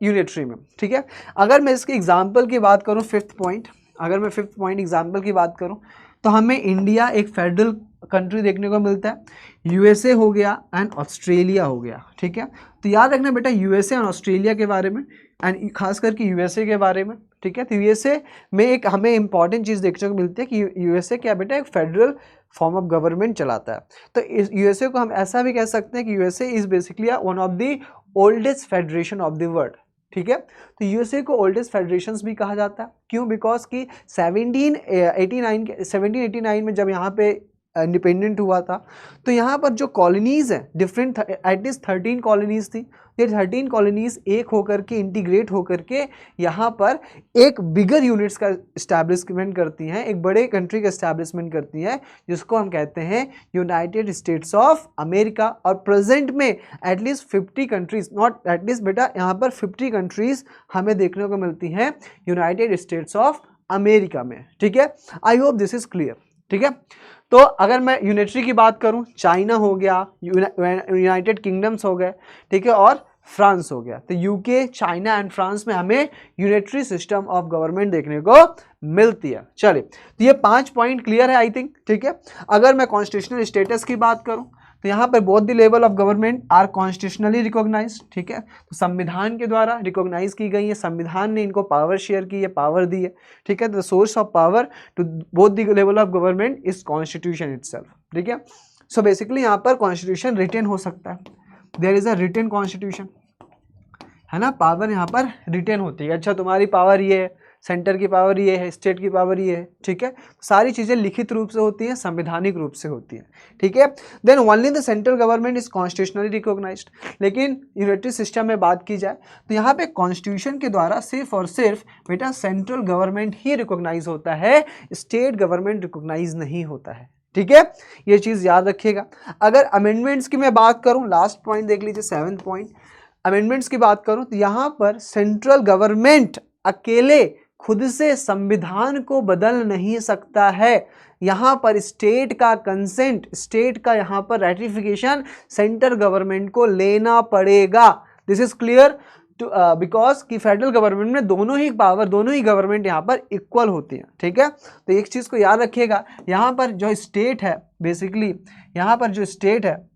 यूनिटरी में, ठीक है। अगर मैं इसके एग्जाम्पल की बात करूँ, फिफ्थ पॉइंट, अगर मैं फिफ्थ पॉइंट एग्जाम्पल की बात करूँ तो हमें इंडिया एक फेडरल कंट्री देखने को मिलता है, यूएसए हो गया एंड ऑस्ट्रेलिया हो गया, ठीक है। तो याद रखना बेटा यूएसए और ऑस्ट्रेलिया के बारे में, एंड खास करके यूएसए के बारे में, ठीक है। तो यूएसए में एक हमें इंपॉर्टेंट चीज़ देखने को मिलती है कि यूएसए क्या बेटा एक फेडरल फॉर्म ऑफ गवर्नमेंट चलाता है। तो इस यूएसए को हम ऐसा भी कह सकते हैं कि USA is basically one of the oldest federation of the world, ठीक है। तो यूएसए को ओल्डेस्ट फेडरेशंस भी कहा जाता है, क्यों? बिकॉज कि 1789 में जब यहाँ पे इंडिपेंडेंट हुआ था तो यहाँ पर जो कॉलोनीज़ हैं डिफरेंट, एटलीस्ट 13 कॉलोनीज़ थी। ये 13 कॉलोनीज़ एक होकर के इंटीग्रेट होकर के यहाँ पर एक बिगर यूनिट्स का इस्टेब्लिशमेंट करती हैं, एक बड़े कंट्री का इस्टेब्लिशमेंट करती हैं, जिसको हम कहते हैं यूनाइटेड स्टेट्स ऑफ अमेरिका। और प्रेजेंट में एटलीस्ट 50 कंट्रीज, नॉट एटलीस्ट बेटा, यहाँ पर 50 कंट्रीज हमें देखने को मिलती हैं यूनाइटेड स्टेट्स ऑफ अमेरिका में, ठीक है। I hope this is clear, ठीक है। तो अगर मैं यूनिटरी की बात करूं, चाइना हो गया, यूनाइटेड किंगडम्स हो गए, ठीक है, और फ्रांस हो गया। तो यूके, चाइना एंड फ्रांस में हमें यूनिटरी सिस्टम ऑफ गवर्नमेंट देखने को मिलती है। चलिए, तो ये 5 पॉइंट क्लियर है आई थिंक, ठीक है। अगर मैं कॉन्स्टिट्यूशनल स्टेटस की बात करूं तो यहाँ पर both the level of government are constitutionally recognise, ठीक है। तो संविधान के द्वारा रिकॉग्नाइज की गई है, संविधान ने इनको पावर शेयर की है, पावर दी है, ठीक है। The source of power to both the level of government is constitution itself, ठीक है। सो बेसिकली यहाँ पर कॉन्स्टिट्यूशन रिटेन हो सकता है, there is a written constitution, है ना। पावर यहाँ पर रिटेन होती है, अच्छा तुम्हारी पावर ये है, सेंटर की पावर ये है, स्टेट की पावर ये है, ठीक है। सारी चीज़ें लिखित रूप से होती हैं, संवैधानिक रूप से होती हैं, ठीक है। Then only the central government is constitutionally recognised. लेकिन यूनिटरी सिस्टम में बात की जाए तो यहाँ पे कॉन्स्टिट्यूशन के द्वारा सिर्फ और सिर्फ बेटा सेंट्रल गवर्नमेंट ही रिकॉग्नाइज होता है, स्टेट गवर्नमेंट रिकॉग्नाइज नहीं होता है, ठीक है। ये चीज़ याद रखिएगा। अगर अमेंडमेंट्स की मैं बात करूँ, लास्ट पॉइंट देख लीजिए, 7th पॉइंट, अमेंडमेंट्स की बात करूँ तो यहाँ पर सेंट्रल गवर्नमेंट अकेले खुद से संविधान को बदल नहीं सकता है, यहाँ पर स्टेट का कंसेंट, स्टेट का यहाँ पर रेटिफिकेशन सेंट्रल गवर्नमेंट को लेना पड़ेगा। This is clear to, because कि फेडरल गवर्नमेंट में दोनों ही पावर, दोनों ही गवर्नमेंट यहाँ पर इक्वल होती हैं, ठीक है। तो एक चीज़ को याद रखिएगा, यहाँ पर जो स्टेट है, बेसिकली यहाँ पर जो स्टेट है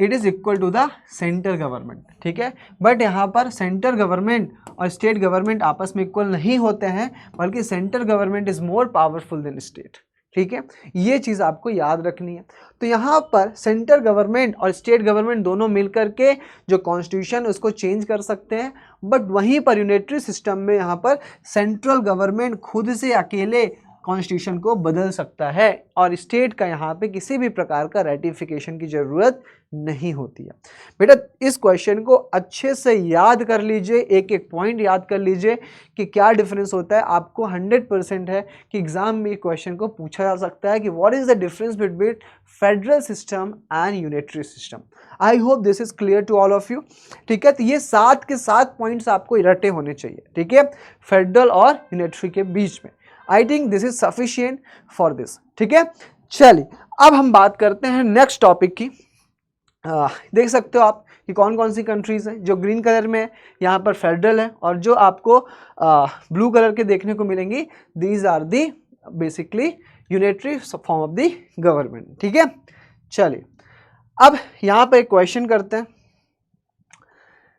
it is equal to the central government, ठीक है। बट यहाँ पर सेंट्रल गवर्नमेंट और स्टेट गवर्नमेंट आपस में इक्वल नहीं होते हैं, बल्कि central government is more powerful than state, ठीक है। ये चीज़ आपको याद रखनी है। तो यहाँ पर सेंट्रल गवर्नमेंट और स्टेट गवर्नमेंट दोनों मिलकर के जो कॉन्स्टिट्यूशन उसको चेंज कर सकते हैं, बट वहीं पर यूनिटरी सिस्टम में यहाँ पर सेंट्रल गवर्नमेंट खुद से अकेले कॉन्स्टिट्यूशन को बदल सकता है और स्टेट का यहाँ पे किसी भी प्रकार का रेटिफिकेशन की ज़रूरत नहीं होती है। बेटा इस क्वेश्चन को अच्छे से याद कर लीजिए, एक एक पॉइंट याद कर लीजिए कि क्या डिफरेंस होता है। आपको 100% है कि एग्जाम में क्वेश्चन को पूछा जा सकता है कि what is the difference between federal system and unitary system. I hope this is clear to all of you, ठीक है। तो ये 7 के 7 पॉइंट्स आपको रटे होने चाहिए, ठीक है, फेडरल और यूनिटरी के बीच में। I think this is sufficient for this, ठीक है। चलिए अब हम बात करते हैं नेक्स्ट टॉपिक की। देख सकते हो आप कि कौन कौन सी कंट्रीज़ हैं। जो ग्रीन कलर में यहाँ पर फेडरल है और जो आपको ब्लू कलर के देखने को मिलेंगी, these are the basically unitary form of the government, ठीक है। चलिए अब यहाँ पर एक क्वेश्चन करते हैं।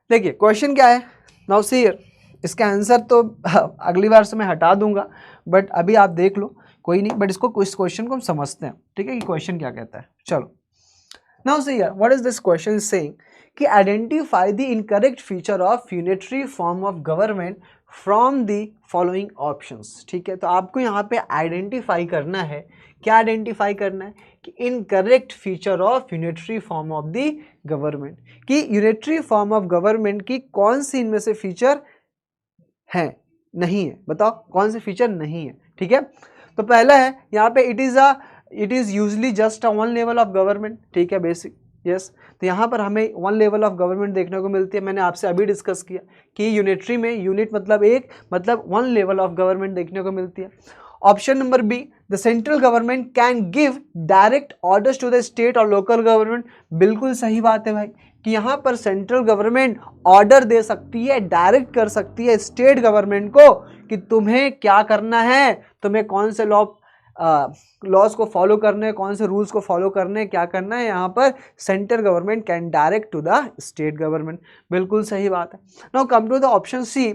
देखिए क्वेश्चन क्या है, नाउ सी हियर। इसका आंसर तो अगली बार से मैं हटा दूंगा, बट अभी आप देख लो, कोई नहीं, बट इसको इस क्वेश्चन को हम समझते हैं, ठीक है, कि क्वेश्चन क्या कहता है। चलो now see here, what is this question is saying कि identify the incorrect feature of unitary form of government from the following options, ठीक है। तो आपको यहाँ पे आइडेंटिफाई करना है, क्या आइडेंटिफाई करना है कि incorrect feature of unitary form of the government, कि यूनिटरी फॉर्म ऑफ गवर्नमेंट की कौन सी इनमें से फीचर है, नहीं है, बताओ कौन से फीचर नहीं है, ठीक है। तो पहला है यहाँ पे it is usually just a one level of government, ठीक है, बेसिक, यस। तो यहाँ पर हमें वन लेवल ऑफ गवर्नमेंट देखने को मिलती है। मैंने आपसे अभी डिस्कस किया कि यूनिटरी में यूनिट मतलब एक, मतलब वन लेवल ऑफ गवर्नमेंट देखने को मिलती है। Option number B, the central government can give direct orders to the state और लोकल गवर्नमेंट। बिल्कुल सही बात है भाई, कि यहाँ पर सेंट्रल गवर्नमेंट ऑर्डर दे सकती है, डायरेक्ट कर सकती है स्टेट गवर्नमेंट को कि तुम्हें क्या करना है, तुम्हें कौन से लॉज को फॉलो करने हैं, कौन से रूल्स को फॉलो करने हैं, क्या करना है। यहाँ पर central government can direct to the state government. बिल्कुल सही बात है। Now come to the option C,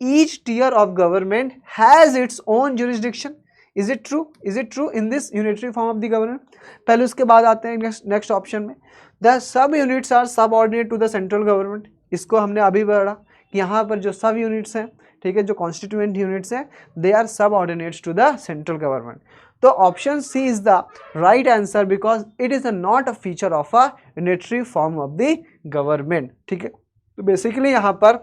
each tier of government has its own jurisdiction. Is it true? Is it true in this unitary form of the government? पहले उसके बाद आते हैं next option में, the sub units are subordinate to the central government. इसको हमने अभी पढ़ा कि यहाँ पर जो सब यूनिट्स हैं, ठीक है, जो कॉन्स्टिट्यूएंट यूनिट्स हैं, they are subordinates to the central government. तो option C is the right answer because it is not a feature of a unitary form of the government. ठीक है, तो बेसिकली यहाँ पर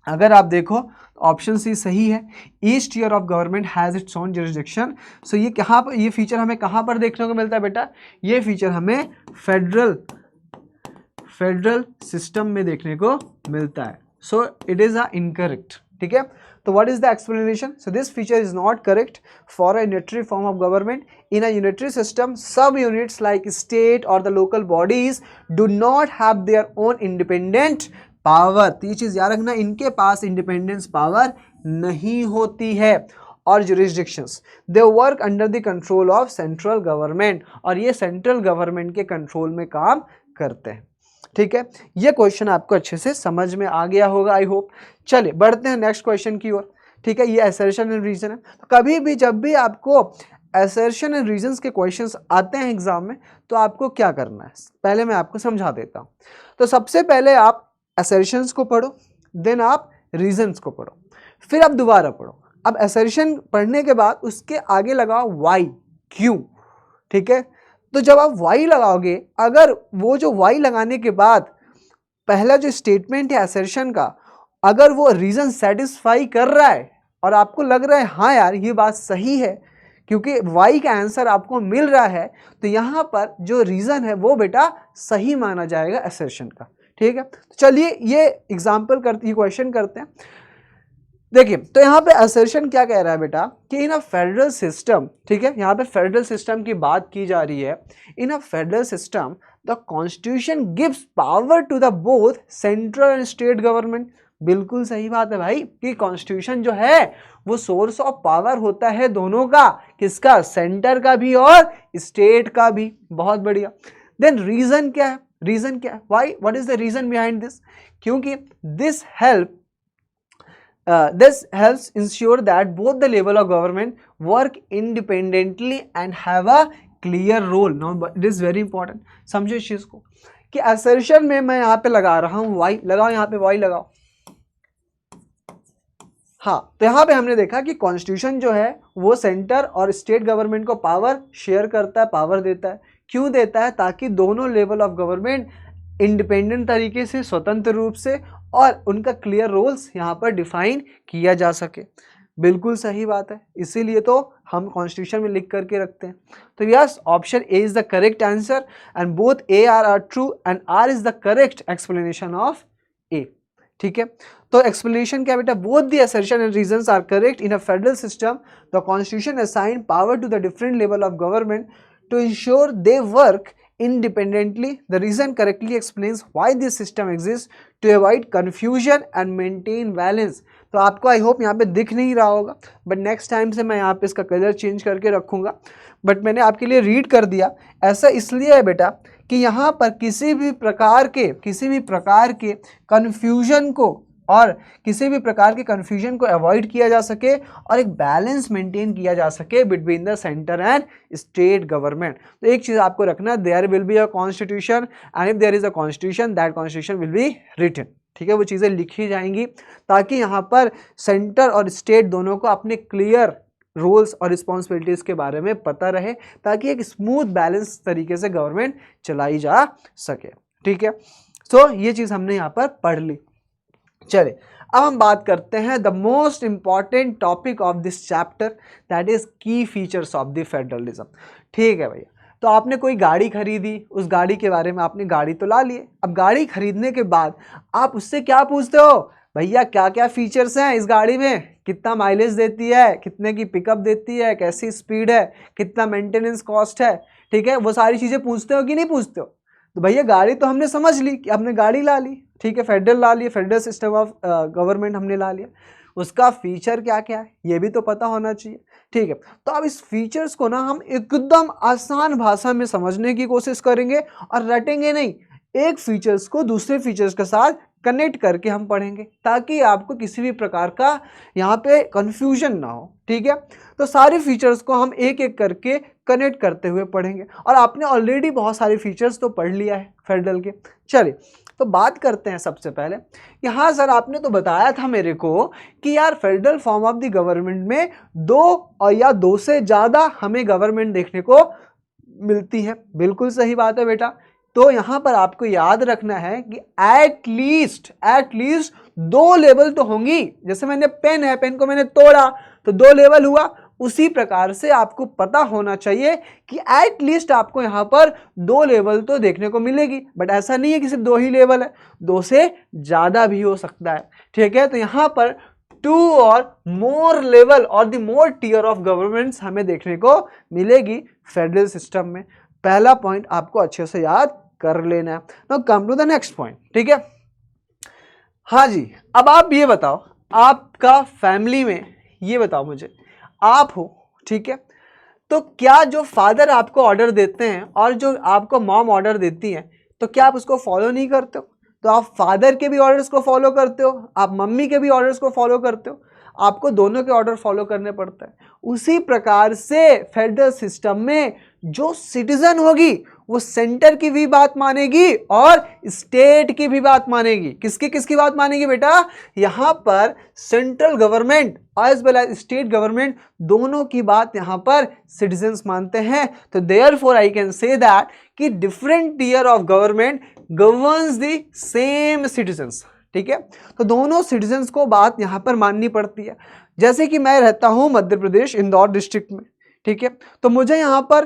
अगर आप देखो ऑप्शन सी सही है, each tier of government has its own jurisdiction. So ये कहाँ पर, ये फीचर हमें कहाँ पर देखने को मिलता है बेटा? ये फीचर हमें फेडरल सिस्टम में देखने को मिलता है। So it is a incorrect. ठीक है, तो what is the explanation? So this feature is not correct for a unitary form of government. In a unitary system, सब यूनिट्स लाइक स्टेट और the local bodies do not have their own independent power. तो ये चीज याद रखना, इनके पास independence power नहीं होती है। और jurisdictions, they work under the control of central government, और ये सेंट्रल गवर्नमेंट के कंट्रोल में काम करते हैं। ठीक है, ये क्वेश्चन आपको अच्छे से समझ में आ गया होगा, आई होप। चलिए बढ़ते हैं नेक्स्ट क्वेश्चन की ओर। ठीक है, ये असर्शन एंड रीजन है। तो कभी भी जब भी आपको असर्शन एंड रीजंस के क्वेश्चंस आते हैं एग्जाम में, तो आपको क्या करना है, पहले मैं आपको समझा देता हूँ। तो सबसे पहले आप असर्शंस को पढ़ो, देन आप रीजंस को पढ़ो, फिर आप दोबारा पढ़ो। अब असर्शन पढ़ने के बाद उसके आगे लगाओ वाई, क्यों। ठीक है, तो जब आप वाई लगाओगे, अगर वो जो वाई लगाने के बाद पहला जो स्टेटमेंट है असर्शन का, अगर वो रीजन सेटिस्फाई कर रहा है और आपको लग रहा है हाँ यार ये बात सही है, क्योंकि वाई का आंसर आपको मिल रहा है, तो यहाँ पर जो रीजन है वो बेटा सही माना जाएगा असर्शन का। ठीक है, तो चलिए ये एग्जाम्पल करते, ये क्वेश्चन करते हैं। देखिए, तो यहाँ पे असर्शन क्या कह रहा है बेटा कि इन अ फेडरल सिस्टम, ठीक है, यहाँ पे फेडरल सिस्टम की बात की जा रही है। In a federal system the constitution gives power to the both central and state government. बिल्कुल सही बात है भाई कि कॉन्स्टिट्यूशन जो है वो सोर्स ऑफ पावर होता है दोनों का, किसका? सेंटर का भी और स्टेट का भी। बहुत बढ़िया। देन रीजन क्या है? रीजन क्या है? Why, what is the reason behind this? क्योंकि this helps ensure that both the level of government work independently and have a clear role. Now it is very important, समझो इस चीज को कि assertion में मैं यहाँ पे लगा रहा हूँ y, लगाओ यहाँ पे y लगाओ। हाँ, तो यहाँ पे हमने देखा कि कॉन्स्टिट्यूशन जो है वो सेंटर और स्टेट गवर्नमेंट को पावर शेयर करता है, पावर देता है। क्यों देता है? ताकि दोनों लेवल ऑफ गवर्नमेंट इंडिपेंडेंट तरीके से, स्वतंत्र रूप से, और उनका क्लियर रोल्स यहाँ पर डिफाइन किया जा सके। बिल्कुल सही बात है, इसीलिए तो हम कॉन्स्टिट्यूशन में लिख करके रखते हैं। तो yes, option A is the correct answer and both A are true and R is the correct explanation of A. ठीक है, तो एक्सप्लेनेशन क्या बेटा? Both the assertion and reasons are correct. In a federal system the constitution assign power to the different level of government to ensure they work independently. The reason correctly explains why this system exists to avoid confusion and maintain balance. तो आपको I hope यहाँ पे दिख नहीं रहा होगा, but next time से मैं यहाँ पे इसका कलर चेंज करके रखूँगा, बट मैंने आपके लिए रीड कर दिया। ऐसा इसलिए है बेटा कि यहाँ पर किसी भी प्रकार के कन्फ्यूजन को और किसी भी प्रकार के कन्फ्यूजन को अवॉइड किया जा सके और एक बैलेंस मेंटेन किया जा सके between the centre and state government. तो एक चीज़ आपको रखना, there will be a constitution and if there is a constitution that constitution will be written. ठीक है, वो चीज़ें लिखी जाएंगी ताकि यहाँ पर सेंटर और स्टेट दोनों को अपने क्लियर रोल्स और रिस्पॉन्सिबिलिटीज़ के बारे में पता रहे, ताकि एक स्मूथ बैलेंस तरीके से गवर्नमेंट चलाई जा सके। ठीक है, सो ये चीज़ हमने यहाँ पर पढ़ ली। चले अब हम बात करते हैं the most important topic of this chapter, that is की फीचर्स ऑफ द फेडरलिज्म। ठीक है भैया, तो आपने कोई गाड़ी खरीदी, उस गाड़ी के बारे में आपने गाड़ी तो ला लिए। अब गाड़ी खरीदने के बाद आप उससे क्या पूछते हो? भैया क्या क्या फीचर्स हैं इस गाड़ी में, कितना माइलेज देती है, कितने की पिकअप देती है, कैसी स्पीड है, कितना मेंटेनेंस कॉस्ट है। ठीक है, वो सारी चीज़ें पूछते हो कि नहीं पूछते हो? तो भैया गाड़ी तो हमने समझ ली कि हमने गाड़ी ला ली, ठीक है, फेडरल ला लिया, फेडरल सिस्टम ऑफ गवर्नमेंट हमने ला लिया, उसका फीचर क्या क्या है ये भी तो पता होना चाहिए, ठीक है। तो अब इस फीचर्स को ना हम एकदम आसान भाषा में समझने की कोशिश करेंगे और रटेंगे नहीं, एक फीचर्स को दूसरे फीचर्स के साथ कनेक्ट करके हम पढ़ेंगे ताकि आपको किसी भी प्रकार का यहाँ पे कंफ्यूजन ना हो, ठीक है। तो सारे फीचर्स को हम एक एक करके कनेक्ट करते हुए पढ़ेंगे और आपने ऑलरेडी बहुत सारे फीचर्स तो पढ़ लिया है फेडरल के। चलिए तो बात करते हैं सबसे पहले कि हाँ सर आपने तो बताया था मेरे को कि यार federal form of the government में दो और या दो से ज़्यादा हमें गवर्नमेंट देखने को मिलती है। बिल्कुल सही बात है बेटा। तो यहाँ पर आपको याद रखना है कि एट लीस्ट दो लेवल तो होंगी। जैसे मैंने पेन है, पेन को मैंने तोड़ा तो दो लेवल हुआ, उसी प्रकार से आपको पता होना चाहिए कि एट लीस्ट आपको यहाँ पर दो लेवल तो देखने को मिलेगी। बट ऐसा नहीं है कि सिर्फ दो ही लेवल है, दो से ज़्यादा भी हो सकता है, ठीक है। तो यहाँ पर टू और मोर लेवल और the more tier of governments हमें देखने को मिलेगी फेडरल सिस्टम में। पहला पॉइंट आपको अच्छे से याद कर लेना है। Now come to the next point, ठीक है। हाँ जी, अब आप ये बताओ, आपका फैमिली में ये बताओ मुझे, आप हो, ठीक है, तो क्या जो फादर आपको ऑर्डर देते हैं और जो आपको मॉम ऑर्डर देती हैं, तो क्या आप उसको फॉलो नहीं करते हो? तो आप फादर के भी ऑर्डर्स को फॉलो करते हो, आप मम्मी के भी ऑर्डर्स को फॉलो करते हो, आपको दोनों के ऑर्डर फॉलो करने पड़ते हैं। उसी प्रकार से फेडरल सिस्टम में जो सिटीजन होगी वो सेंटर की भी बात मानेगी और स्टेट की भी बात मानेगी। किसकी बात मानेगी बेटा? यहाँ पर central government as well as state government दोनों की बात यहाँ पर सिटीजन्स मानते हैं। तो therefore I can say that कि different tier of government governs the same citizens, ठीक है। तो दोनों सिटीजन्स को बात यहाँ पर माननी पड़ती है। जैसे कि मैं रहता हूँ मध्य प्रदेश इंदौर डिस्ट्रिक्ट में, ठीक है, तो मुझे यहाँ पर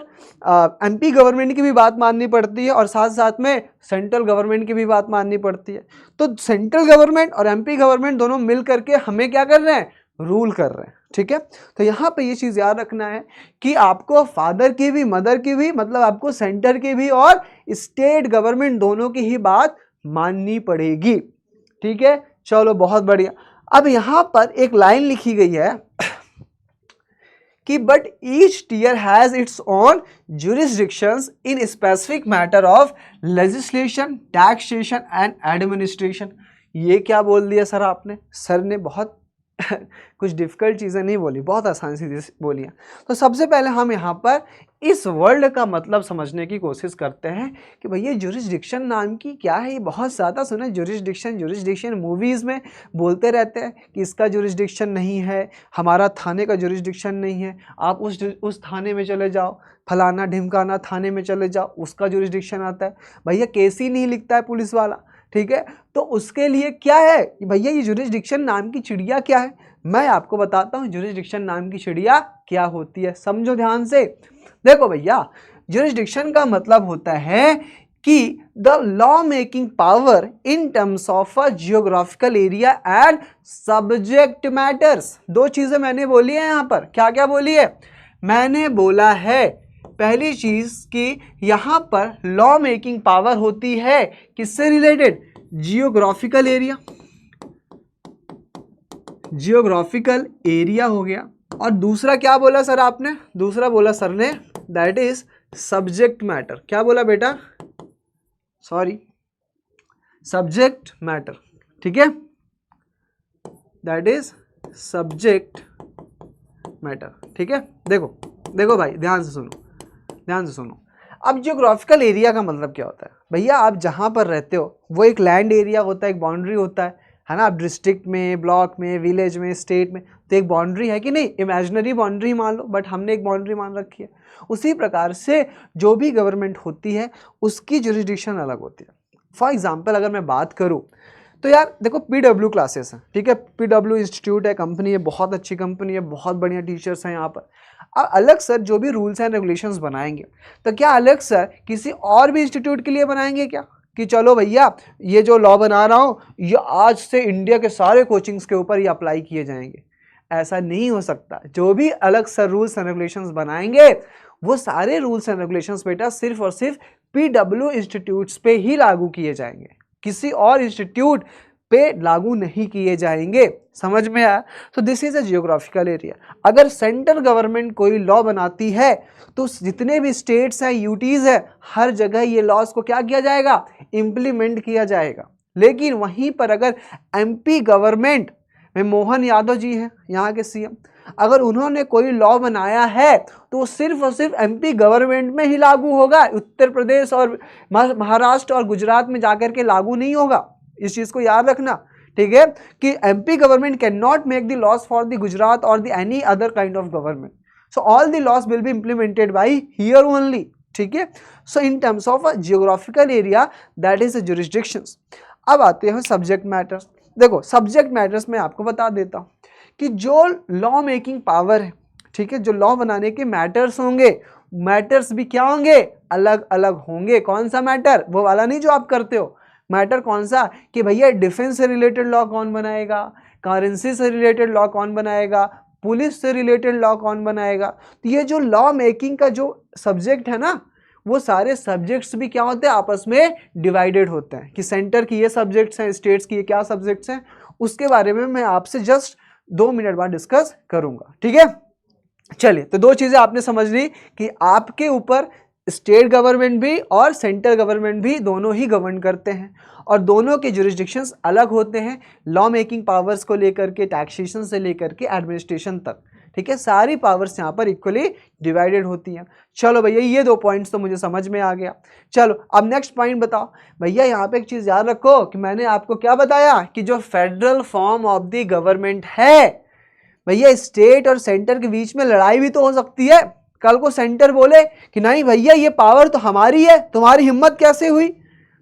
एमपी गवर्नमेंट की भी बात माननी पड़ती है और साथ साथ में सेंट्रल गवर्नमेंट की भी बात माननी पड़ती है। तो सेंट्रल गवर्नमेंट और एमपी गवर्नमेंट दोनों मिल करके हमें क्या कर रहे हैं? रूल कर रहे हैं, ठीक है। तो यहाँ पे ये चीज़ याद रखना है कि आपको फादर की भी, मदर की भी, मतलब आपको सेंटर की भी और स्टेट गवर्नमेंट दोनों की ही बात माननी पड़ेगी, ठीक है। चलो बहुत बढ़िया। अब यहाँ पर एक लाइन लिखी गई है कि but each tier has its own jurisdictions in specific matter of legislation, taxation and administration. ये क्या बोल दिया सर आपने? सर ने बहुत कुछ डिफिकल्ट चीज़ें नहीं बोली, बहुत आसान सी बोली है। तो सबसे पहले हम यहाँ पर इस वर्ड का मतलब समझने की कोशिश करते हैं कि भैया जुरिस्डिक्शन नाम की क्या है। ये बहुत ज़्यादा सुना जुरिस्डिक्शन मूवीज़ में बोलते रहते हैं कि इसका जुरिस्डिक्शन नहीं है, हमारा थाने का जुरिस्डिक्शन नहीं है, आप उस थाने में चले जाओ, फलाना ढिमकाना थाने में चले जाओ, उसका जुरिस्डिक्शन आता है। भैया केस ही नहीं लिखता है पुलिस वाला, ठीक है। तो उसके लिए क्या है कि भैया ये जुरिस्डिक्शन नाम की चिड़िया क्या है? मैं आपको बताता हूँ जुरिस्डिक्शन नाम की चिड़िया क्या होती है, समझो ध्यान से। देखो भैया, जुरिस्डिक्शन का मतलब होता है कि the law making power in terms of a geographical area and subject matters. दो चीजें मैंने बोली है यहाँ पर। क्या क्या बोली है? मैंने बोला है पहली चीज कि यहाँ पर लॉ मेकिंग पावर होती है किससे related? Geographical area, geographical area हो गया। और दूसरा क्या बोला सर आपने? दूसरा बोला सर ने दैट इज सब्जेक्ट मैटर। क्या बोला बेटा? सॉरी, सब्जेक्ट मैटर, ठीक है, दैट इज सब्जेक्ट मैटर, ठीक है। देखो देखो भाई, ध्यान से सुनो, ध्यान से सुनो। अब जियोग्राफिकल एरिया का मतलब क्या होता है? भैया आप जहाँ पर रहते हो वो एक लैंड एरिया होता है, एक बाउंड्री होता है ना। आप डिस्ट्रिक्ट में, ब्लॉक में, विलेज में, स्टेट में, तो एक बाउंड्री है कि नहीं? इमेजिनरी बाउंड्री मान लो, बट हमने एक बाउंड्री मान रखी है। उसी प्रकार से जो भी गवर्नमेंट होती है उसकी जुरिस्डिक्शन अलग होती है। फॉर एग्जाम्पल अगर मैं बात करूँ तो यार देखो PW क्लासेस हैं, ठीक है, PW इंस्टीट्यूट है, कंपनी है, बहुत अच्छी कंपनी है, बहुत बढ़िया टीचर्स हैं यहाँ पर। अब अलग सर जो भी रूल्स एंड रेगुलेशंस बनाएंगे तो क्या अलग सर किसी और भी इंस्टीट्यूट के लिए बनाएंगे क्या? कि चलो भैया ये जो लॉ बना रहा हूँ ये आज से इंडिया के सारे कोचिंग्स के ऊपर ये अप्लाई किए जाएंगे? ऐसा नहीं हो सकता। जो भी अलग सर रूल्स एंड रेगुलेशंस बनाएंगे वो सारे रूल्स एंड रेगुलेशंस बेटा सिर्फ और सिर्फ पीडब्ल्यू इंस्टीट्यूट्स पे ही लागू किए जाएंगे, किसी और इंस्टीट्यूट पे लागू नहीं किए जाएंगे। समझ में आया? तो this is a geographical area. अगर सेंट्रल गवर्नमेंट कोई लॉ बनाती है तो जितने भी स्टेट्स हैं, यूटीज है, हर जगह ये लॉज को क्या किया जाएगा, इंप्लीमेंट किया जाएगा। लेकिन वहीं पर अगर एमपी गवर्नमेंट में मोहन यादव जी हैं यहाँ के सीएम, अगर उन्होंने कोई लॉ बनाया है तो वो सिर्फ और सिर्फ एमपी गवर्नमेंट में ही लागू होगा, उत्तर प्रदेश और महाराष्ट्र और गुजरात में जाकर के लागू नहीं होगा। इस चीज को याद रखना, ठीक है, कि MP government can not make the laws for the Gujarat और the any other kind of government. So all the laws will be implemented by here only, ठीक है। So in terms of a geographical area that is the jurisdictions. अब आते हैं subject matters. देखो subject matters में आपको बता देता हूं कि जो लॉ मेकिंग पावर है, ठीक है, जो लॉ बनाने के मैटर्स होंगे, मैटर्स भी क्या होंगे, अलग अलग होंगे। कौन सा मैटर, वो वाला नहीं जो आप करते हो, मैटर कौन सा कि भैया डिफेंस से रिलेटेड लॉ कौन बनाएगा, करेंसी से रिलेटेड लॉ कौन बनाएगा, पुलिस से रिलेटेड लॉ कौन बनाएगा। तो ये जो लॉ मेकिंग का जो सब्जेक्ट है ना, वो सारे सब्जेक्ट्स भी क्या होते हैं, आपस में डिवाइडेड होते हैं कि सेंटर की ये सब्जेक्ट्स हैं, स्टेट्स की ये क्या सब्जेक्ट्स हैं। उसके बारे में मैं आपसे जस्ट 2 मिनट बाद डिस्कस करूंगा, ठीक है। चलिए, तो 2 चीजें आपने समझ ली कि आपके ऊपर स्टेट गवर्नमेंट भी और सेंट्रल गवर्नमेंट भी दोनों ही गवर्न करते हैं और दोनों के जुरिस्डिक्शंस अलग होते हैं, लॉ मेकिंग पावर्स को लेकर के, टैक्सेशन से लेकर के एडमिनिस्ट्रेशन तक, ठीक है। सारी पावर्स यहाँ पर इक्वली डिवाइडेड होती हैं। चलो भैया, ये 2 पॉइंट्स तो मुझे समझ में आ गया। चलो अब नेक्स्ट पॉइंट बताओ भैया। यहाँ पे एक चीज याद रखो कि मैंने आपको क्या बताया कि जो federal form of the government है भैया, स्टेट और सेंटर के बीच में लड़ाई भी तो हो सकती है। कल को सेंटर बोले कि नहीं भैया ये पावर तो हमारी है, तुम्हारी हिम्मत कैसे हुई,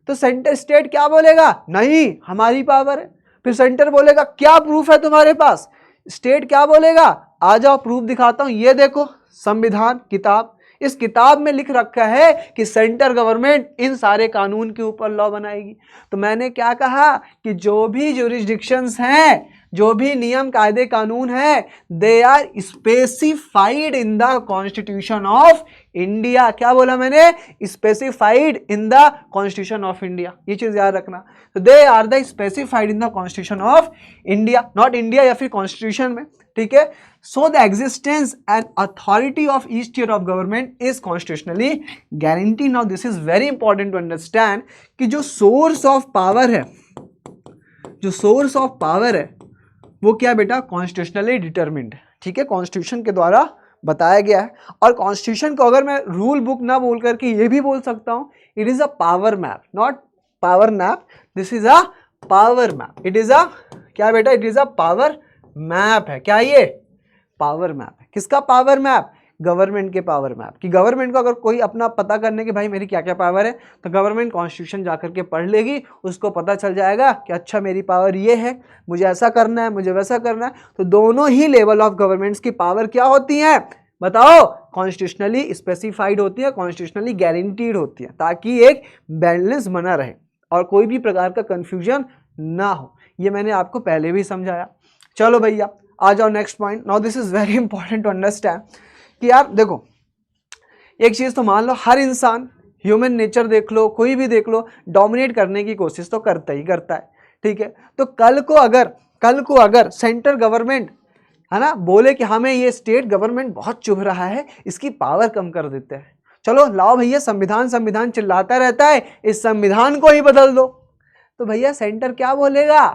तो सेंटर स्टेट क्या बोलेगा, नहीं हमारी पावर है। फिर सेंटर बोलेगा क्या प्रूफ है तुम्हारे पास, स्टेट क्या बोलेगा, आ जाओ प्रूफ दिखाता हूं, ये देखो संविधान किताब, इस किताब में लिख रखा है कि सेंट्रल गवर्नमेंट इन सारे कानून के ऊपर लॉ बनाएगी। तो मैंने क्या कहा कि जो भी जुरिस्डिक्शंस हैं, जो भी नियम कायदे कानून है, they are specified in the constitution of India. क्या बोला मैंने, specified in the constitution of India, ये चीज याद रखना। तो they are the specified in the constitution of India, not India या फिर कॉन्स्टिट्यूशन में, ठीक है। So the existence and authority of each tier of government is constitutionally guarantee. Now this is very important to understand कि जो source of power है, जो source of power है वो क्या बेटा, कॉन्स्टिट्यूशनली डिटरमिन्ड, ठीक है, कॉन्स्टिट्यूशन के द्वारा बताया गया है। और कॉन्स्टिट्यूशन को अगर मैं रूल बुक ना बोल करके ये भी बोल सकता हूं, it is a power map, not power map, this is a power map. It is अ क्या बेटा, it is a power map है। क्या ये पावर मैप है, किसका पावर मैप, गवर्नमेंट के पावर मैप। कि गवर्नमेंट को अगर कोई अपना पता करने की भाई मेरी क्या क्या पावर है, तो गवर्नमेंट कॉन्स्टिट्यूशन जाकर के पढ़ लेगी, उसको पता चल जाएगा कि अच्छा मेरी पावर ये है, मुझे ऐसा करना है, मुझे वैसा करना है। तो दोनों ही लेवल ऑफ गवर्नमेंट्स की पावर क्या होती है बताओ, कॉन्स्टिट्यूशनली स्पेसिफाइड होती है, कॉन्स्टिट्यूशनली गारंटीड होती है, ताकि एक बैलेंस बना रहे और कोई भी प्रकार का कंफ्यूजन ना हो। ये मैंने आपको पहले भी समझाया। चलो भैया आ जाओ next point. Now this is very important to understand कि यार देखो, एक चीज तो मान लो, हर इंसान, ह्यूमन नेचर देख लो, कोई भी देख लो, डोमिनेट करने की कोशिश तो करता ही करता है, ठीक है। तो कल को अगर सेंट्रल गवर्नमेंट है ना बोले कि हमें ये स्टेट गवर्नमेंट बहुत चुभ रहा है, इसकी पावर कम कर देते हैं, चलो लाओ भैया संविधान चिल्लाता रहता है, इस संविधान को ही बदल दो, तो भैया सेंटर क्या बोलेगा,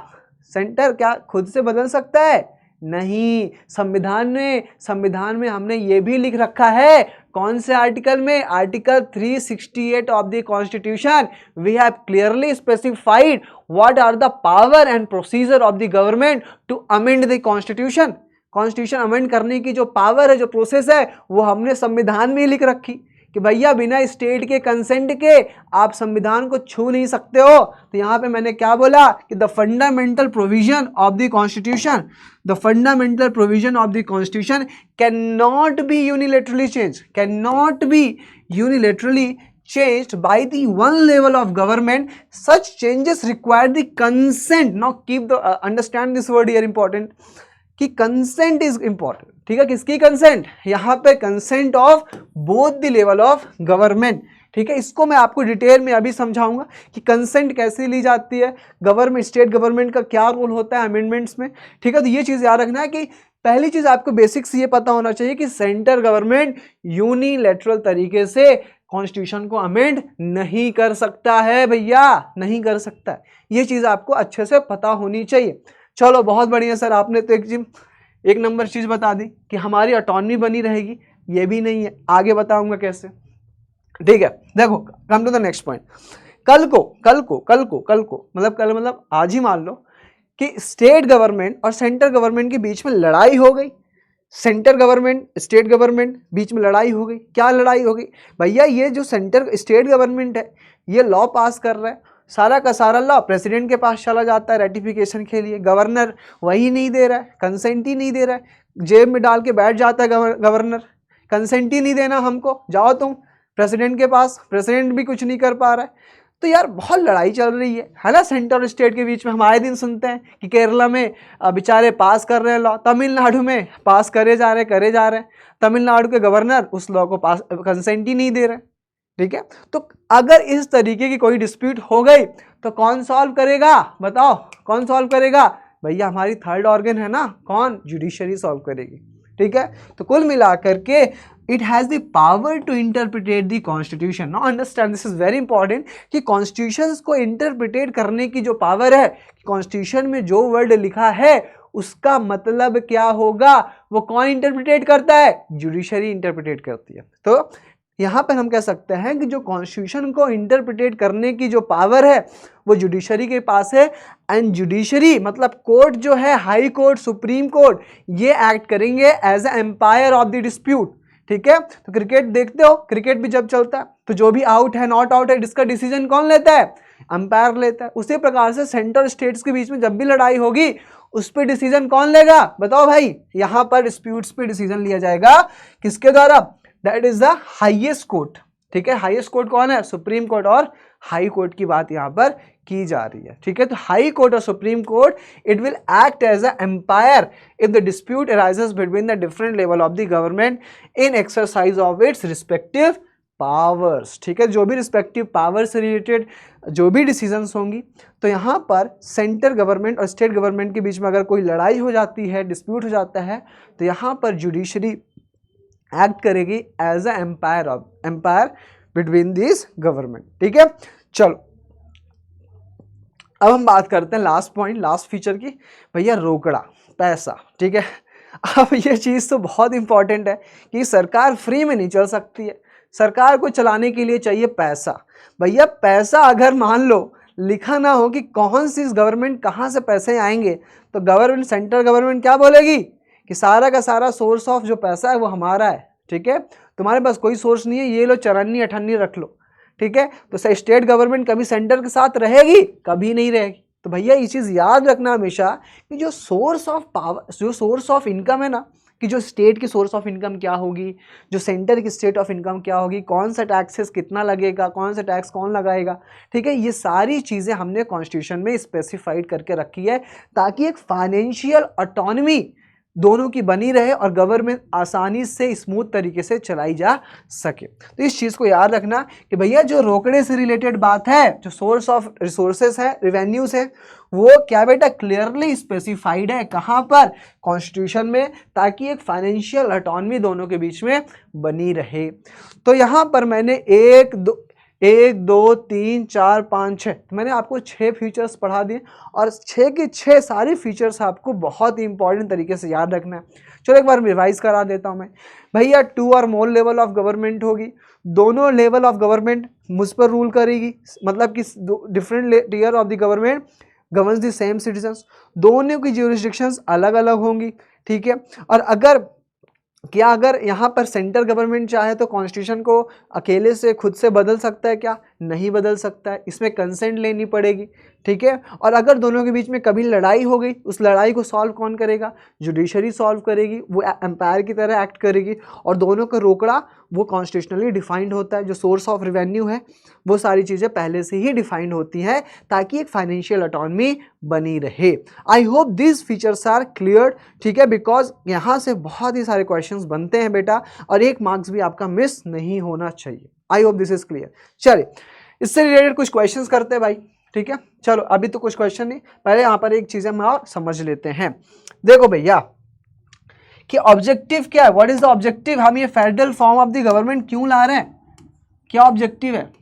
सेंटर क्या खुद से बदल सकता है, नहीं। संविधान में हमने ये भी लिख रखा है, कौन से आर्टिकल में, article 368 of the constitution, we have clearly specified what are the power and procedure of the government to amend the constitution. Constitution amend करने की जो पावर है, जो प्रोसेस है, वो हमने संविधान में ही लिख रखी कि भैया बिना स्टेट के कंसेंट के आप संविधान को छू नहीं सकते हो। तो यहाँ पे मैंने क्या बोला कि the fundamental provision of the constitution, the fundamental provision of the constitution can not be unilaterally change, can not be unilaterally changed by the one level of government. Such changes require the consent. Now keep the understand this word here important कि consent is important, ठीक है। किसकी consent, यहाँ पे consent of both the level of government, ठीक है, इसको मैं आपको डिटेल में अभी समझाऊंगा कि कंसेंट कैसे ली जाती है, गवर्नमेंट स्टेट गवर्नमेंट का क्या रोल होता है अमेंडमेंट्स में। ठीक है, तो ये चीज़ याद रखना है कि पहली चीज़ आपको बेसिक्स ये पता होना चाहिए कि सेंट्रल गवर्नमेंट यूनिलैटरल तरीके से कॉन्स्टिट्यूशन को अमेंड नहीं कर सकता है भैया, नहीं कर सकता है। ये चीज़ आपको अच्छे से पता होनी चाहिए। चलो बहुत बढ़िया सर, आपने तो एक नंबर चीज़ बता दी कि हमारी ऑटोनॉमी बनी रहेगी, ये भी नहीं है, आगे बताऊंगा कैसे। ठीक है, देखो come to the next point. कल को मतलब आज ही मान लो कि स्टेट गवर्नमेंट और सेंट्रल गवर्नमेंट के बीच में लड़ाई हो गई, सेंट्रल गवर्नमेंट स्टेट गवर्नमेंट बीच में लड़ाई हो गई। क्या लड़ाई हो गई भैया? ये जो सेंट्रल स्टेट गवर्नमेंट है ये लॉ पास कर रहा है, सारा का सारा लॉ प्रेसिडेंट के पास चला जाता है रेटिफिकेशन के लिए, गवर्नर वही नहीं दे रहा है, कंसेंट ही नहीं दे रहा है, जेब में डाल के बैठ जाता है गवर्नर, कंसेंट ही नहीं देना हमको, जाओ तुम प्रेसिडेंट के पास, प्रेसिडेंट भी कुछ नहीं कर पा रहा है। तो यार बहुत लड़ाई चल रही है ना सेंटर और स्टेट के बीच में। हम आए दिन सुनते हैं कि केरला में बेचारे पास कर रहे हैं लॉ, तमिलनाडु में पास करे जा रहे हैं, तमिलनाडु के गवर्नर उस लॉ को पास कंसेंट ही नहीं दे रहे। ठीक है, तो अगर इस तरीके की कोई डिस्प्यूट हो गई तो कौन सॉल्व करेगा? बताओ कौन सॉल्व करेगा? भैया हमारी थर्ड ऑर्गन है ना, कौन? जुडिशरी सॉल्व करेगी। ठीक है, तो कुल मिलाकर के it has the power to interpret the constitution. Now understand, this is very important कि कॉन्स्टिट्यूशन को इंटरप्रिटेट करने की जो पावर है, कॉन्स्टिट्यूशन में जो वर्ड लिखा है उसका मतलब क्या होगा, वो कौन इंटरप्रिटेट करता है? जुडिशरी इंटरप्रिटेट करती है। तो यहाँ पर हम कह सकते हैं कि जो कॉन्स्टिट्यूशन को इंटरप्रिटेट करने की जो पावर है वो जुडिशरी के पास है। एंड जुडिशरी मतलब कोर्ट जो है, हाई कोर्ट, सुप्रीम कोर्ट, ये एक्ट करेंगे as a umpire of the dispute. ठीक है, तो क्रिकेट देखते हो, क्रिकेट भी जब चलता है तो जो भी आउट है, नॉट आउट है, इसका डिसीजन कौन लेता है? अंपायर लेता है। उसी प्रकार से सेंट्रल स्टेट्स के बीच में जब भी लड़ाई होगी उस पर डिसीजन कौन लेगा? बताओ भाई, यहां पर डिस्प्यूट्स पे डिसीजन लिया जाएगा किसके द्वारा? That is the highest court. ठीक है, हाईएस्ट कोर्ट कौन है? सुप्रीम कोर्ट और हाई कोर्ट की बात यहां पर की जा रही है। ठीक है, तो हाई कोर्ट और supreme court it will act as a umpire if the dispute arises between the different level of the government in exercise of its respective powers. ठीक है, जो भी रिस्पेक्टिव पावर से रिलेटेड जो भी डिसीजंस होंगी, तो यहाँ पर सेंट्रल गवर्नमेंट और स्टेट गवर्नमेंट के बीच में अगर कोई लड़ाई हो जाती है, डिस्प्यूट हो जाता है, तो यहाँ पर जुडिशरी एक्ट करेगी as a umpire between this government. ठीक है, चलो अब हम बात करते हैं लास्ट पॉइंट, लास्ट फीचर की, भैया रोकड़ा, पैसा। ठीक है, अब ये चीज़ तो बहुत इंपॉर्टेंट है कि सरकार फ्री में नहीं चल सकती है, सरकार को चलाने के लिए चाहिए पैसा। भैया पैसा अगर मान लो लिखा ना हो कि कौन सी गवर्नमेंट कहाँ से पैसे आएंगे, तो गवर्नमेंट, सेंट्रल गवर्नमेंट क्या बोलेगी कि सारा का सारा सोर्स ऑफ जो पैसा है वो हमारा है। ठीक है, तुम्हारे पास कोई सोर्स नहीं है, ये लो 54-58 रख लो। ठीक है, तो स्टेट गवर्नमेंट कभी सेंटर के साथ रहेगी? कभी नहीं रहेगी। तो भैया ये चीज़ याद रखना हमेशा कि जो सोर्स ऑफ पावर, जो सोर्स ऑफ इनकम है ना, कि जो स्टेट की सोर्स ऑफ इनकम क्या होगी, जो सेंटर की स्टेट ऑफ इनकम क्या होगी, कौन सा टैक्सेस कितना लगेगा, कौन सा टैक्स कौन लगाएगा। ठीक है, ये सारी चीज़ें हमने कॉन्स्टिट्यूशन में स्पेसिफाइड करके रखी है ताकि एक फाइनेंशियल ऑटोनॉमी दोनों की बनी रहे और गवर्नमेंट आसानी से स्मूथ तरीके से चलाई जा सके। तो इस चीज़ को याद रखना कि भैया जो रोकड़े से रिलेटेड बात है, जो सोर्स ऑफ रिसोर्सेस है, रेवेन्यूज है, वो क्या बेटा क्लियरली स्पेसिफाइड है कहाँ पर? कॉन्स्टिट्यूशन में, ताकि एक फाइनेंशियल ऑटोनॉमी दोनों के बीच में बनी रहे। तो यहाँ पर मैंने 1 2 3 4 5 6, तो मैंने आपको 6 फीचर्स पढ़ा दिए और 6 के 6 सारे फीचर्स आपको बहुत ही इंपॉर्टेंट तरीके से याद रखना है। चलो एक बार रिवाइज करा देता हूँ मैं। भैया 2 और मोर लेवल ऑफ गवर्नमेंट होगी, दोनों लेवल ऑफ गवर्नमेंट मुझ पर रूल करेगी, मतलब कि different tier of the government governs the same citizens, दोनों की ज्यूरिसडिक्शंस अलग अलग होंगी। ठीक है, और अगर यहाँ पर सेंट्रल गवर्नमेंट चाहे तो कॉन्स्टिट्यूशन को अकेले से खुद से बदल सकता है क्या? नहीं बदल सकता है, इसमें कंसेंट लेनी पड़ेगी। ठीक है, और अगर दोनों के बीच में कभी लड़ाई हो गई, उस लड़ाई को सॉल्व कौन करेगा? जुडिशरी सॉल्व करेगी, वो एम्पायर की तरह एक्ट करेगी। और दोनों का रोकड़ा वो कॉन्स्टिट्यूशनली डिफाइंड होता है, जो सोर्स ऑफ रेवेन्यू है वो सारी चीज़ें पहले से ही डिफाइंड होती हैं ताकि एक फाइनेंशियल ऑटोनॉमी बनी रहे। I hope this features are clear. ठीक है, बिकॉज यहाँ से बहुत ही सारे क्वेश्चंस बनते हैं बेटा और 1 मार्क्स भी आपका मिस नहीं होना चाहिए। आई होप दिस इज क्लियर। चलिए इससे रिलेटेड कुछ क्वेश्चंस करते हैं भाई, ठीक है। चलो अभी तो कुछ क्वेश्चन नहीं, पहले यहाँ पर एक चीज हम और समझ लेते हैं। देखो भैया कि ऑब्जेक्टिव क्या है, व्हाट इज द ऑब्जेक्टिव, हम ये federal form of the government क्यों ला रहे हैं, क्या ऑब्जेक्टिव है,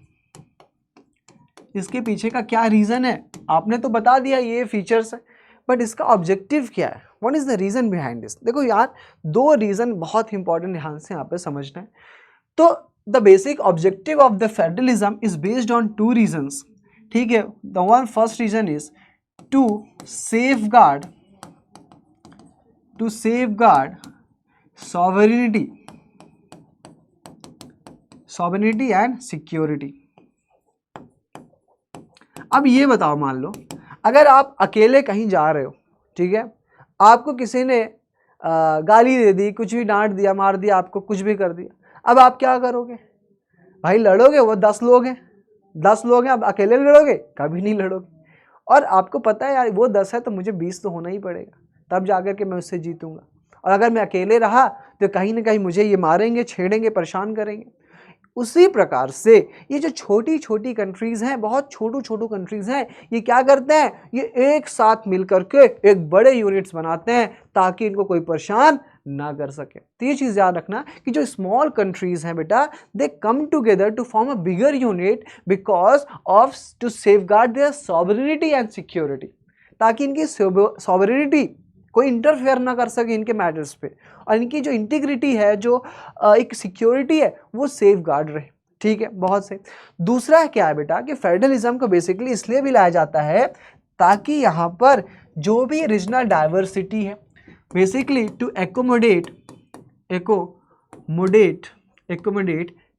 इसके पीछे का क्या रीजन है। आपने तो बता दिया ये फीचर्स है, बट इसका ऑब्जेक्टिव क्या है, what is the reason behind this. देखो यार दो रीजन बहुत इंपॉर्टेंट ध्यान से यहाँ पे समझना है। तो the basic objective of the federalism is based on two reasons, ठीक है। The one first reason is to safeguard sovereignty and security. अब ये बताओ, मान लो अगर आप अकेले कहीं जा रहे हो, ठीक है, आपको किसी ने गाली दे दी, कुछ भी डांट दिया, मार दिया, आपको कुछ भी कर दिया, अब आप क्या करोगे भाई, लड़ोगे? वो 10 लोग हैं, 10 लोग हैं, अब अकेले लड़ोगे? कभी नहीं लड़ोगे। और आपको पता है यार वो 10 है तो मुझे 20 तो होना ही पड़ेगा, तब जाकर के मैं उससे जीतूंगा। और अगर मैं अकेले रहा तो कहीं ना कहीं मुझे ये मारेंगे, छेड़ेंगे, परेशान करेंगे। उसी प्रकार से ये जो छोटी छोटी कंट्रीज हैं, बहुत छोटू कंट्रीज हैं, ये क्या करते हैं, ये एक साथ मिलकर के एक बड़े यूनिट्स बनाते हैं ताकि इनको कोई परेशान ना कर सके। तो ये चीज़ याद रखना कि जो स्मॉल कंट्रीज हैं बेटा, they come together to form a bigger unit because of to safeguard their sovereignty and security, ताकि इनकी सॉवरेनिटी कोई इंटरफेयर ना कर सके इनके मैटर्स पे, और इनकी जो इंटीग्रिटी है, जो एक सिक्योरिटी है, वो सेफ गार्ड रहे, ठीक है। बहुत सही। दूसरा क्या है बेटा कि फेडरलिज्म को बेसिकली इसलिए भी लाया जाता है ताकि यहाँ पर जो भी रीजनल डाइवर्सिटी है, basically to accommodate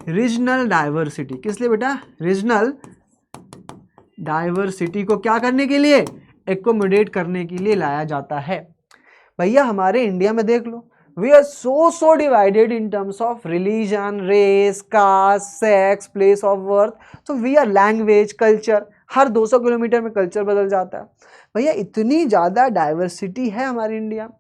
regional diversity. किस लिए बेटा? रीजनल डाइवर्सिटी को क्या करने के लिए? एकोमोडेट करने के लिए लाया जाता है। भैया हमारे इंडिया में देख लो, we are so divided in terms of religion, race, caste, sex, place of birth, so we are language, culture, हर 200 किलोमीटर में कल्चर बदल जाता है। भैया इतनी ज़्यादा डाइवर्सिटी है हमारे इंडिया में,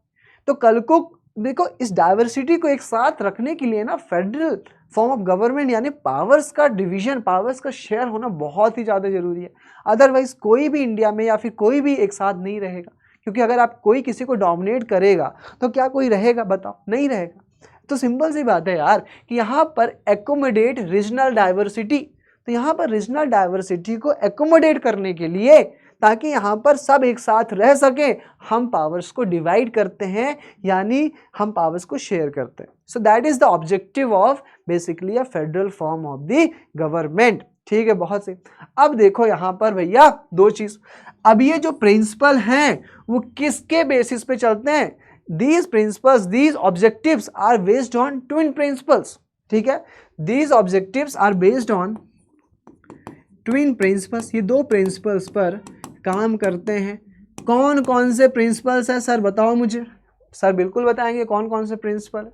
तो कल को देखो इस डाइवर्सिटी को एक साथ रखने के लिए ना फेडरल फॉर्म ऑफ गवर्नमेंट यानी पावर्स का डिवीजन, पावर्स का शेयर होना बहुत ही ज़्यादा जरूरी है। अदरवाइज कोई भी इंडिया में या फिर कोई भी एक साथ नहीं रहेगा, क्योंकि अगर आप कोई किसी को डोमिनेट करेगा तो क्या कोई रहेगा? बताओ, नहीं रहेगा। तो सिंपल सी बात है यार कि यहाँ पर एकोमोडेट रीजनल डाइवर्सिटी, तो यहाँ पर रीजनल डाइवर्सिटी को एकोमोडेट करने के लिए, ताकि यहाँ पर सब एक साथ रह सके, हम पावर्स को डिवाइड करते हैं, यानी हम पावर्स को शेयर करते हैं। सो that is the objective of basically a federal form of the government, ठीक है। बहुत सही। अब देखो यहाँ पर भैया दो चीज, अब ये जो प्रिंसिपल हैं वो किसके बेसिस पे चलते हैं? These principles, these objectives are based on twin principles, ठीक है। These objectives are based on twin principles, ये दो प्रिंसिपल्स पर काम करते हैं। कौन कौन से प्रिंसिपल्स है सर, बताओ मुझे। सर बिल्कुल बताएंगे कौन कौन से प्रिंसिपल है।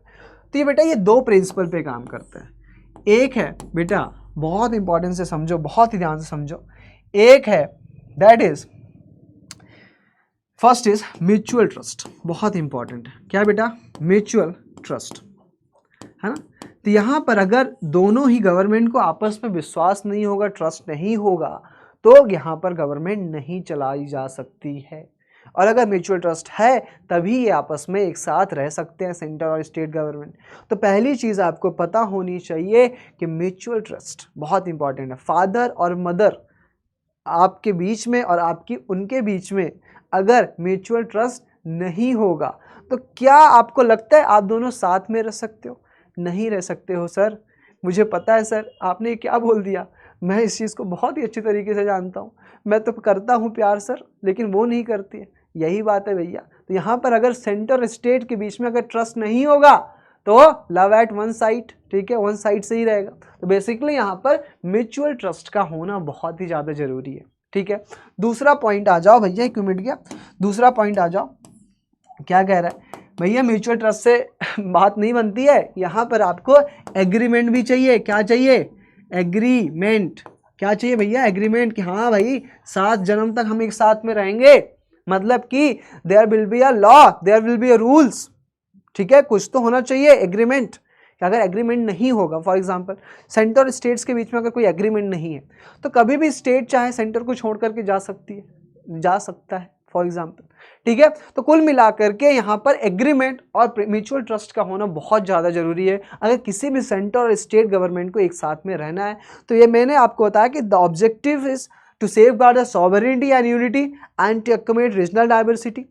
तो ये बेटा ये दो प्रिंसिपल पे काम करते हैं। एक है बेटा, बहुत इंपॉर्टेंट से समझो, बहुत ही ध्यान से समझो, एक है that is first is mutual trust, बहुत इंपॉर्टेंट है। क्या बेटा? म्यूचुअल ट्रस्ट, है ना। तो यहाँ पर अगर दोनों ही गवर्नमेंट को आपस में विश्वास नहीं होगा, ट्रस्ट नहीं होगा, तो यहाँ पर गवर्नमेंट नहीं चलाई जा सकती है। और अगर म्यूचुअल ट्रस्ट है तभी ये आपस में एक साथ रह सकते हैं, सेंटर और स्टेट गवर्नमेंट। तो पहली चीज़ आपको पता होनी चाहिए कि म्यूचुअल ट्रस्ट बहुत इंपॉर्टेंट है। फादर और मदर आपके बीच में और आपकी उनके बीच में अगर म्यूचुअल ट्रस्ट नहीं होगा तो क्या आपको लगता है आप दोनों साथ में रह सकते हो? नहीं रह सकते हो सर। मुझे पता है सर, आपने क्या बोल दिया, मैं इस चीज़ को बहुत ही अच्छी तरीके से जानता हूँ। मैं तो करता हूँ प्यार सर, लेकिन वो नहीं करती है। यही बात है भैया। तो यहाँ पर अगर सेंटर स्टेट के बीच में अगर ट्रस्ट नहीं होगा तो लव एट वन साइड, ठीक है, वन साइड से ही रहेगा। तो बेसिकली यहाँ पर म्यूचुअल ट्रस्ट का होना बहुत ही ज़्यादा जरूरी है, ठीक है। दूसरा पॉइंट आ जाओ भैया, एक मिनट गया, दूसरा पॉइंट आ जाओ। क्या कह रहा है भैया? म्यूचुअल ट्रस्ट से बात नहीं बनती है, यहाँ पर आपको एग्रीमेंट भी चाहिए। क्या चाहिए? एग्रीमेंट। क्या चाहिए भैया? एग्रीमेंट, कि हाँ भाई 7 जन्म तक हम एक साथ में रहेंगे, मतलब कि there will be a law, there will be a rules, ठीक है, कुछ तो होना चाहिए एग्रीमेंट। कि अगर एग्रीमेंट नहीं होगा, फॉर एग्जांपल सेंटर और स्टेट्स के बीच में अगर कोई एग्रीमेंट नहीं है तो कभी भी स्टेट चाहे सेंटर को छोड़ करके जा सकता है फॉर एग्जांपल, ठीक है। तो कुल मिलाकर के यहाँ पर एग्रीमेंट और म्यूचुअल ट्रस्ट का होना बहुत ज़्यादा जरूरी है अगर किसी भी सेंटर और स्टेट गवर्नमेंट को एक साथ में रहना है। तो ये मैंने आपको बताया कि the objective is to safeguard the sovereignty and unity and to accommodate regional diversity,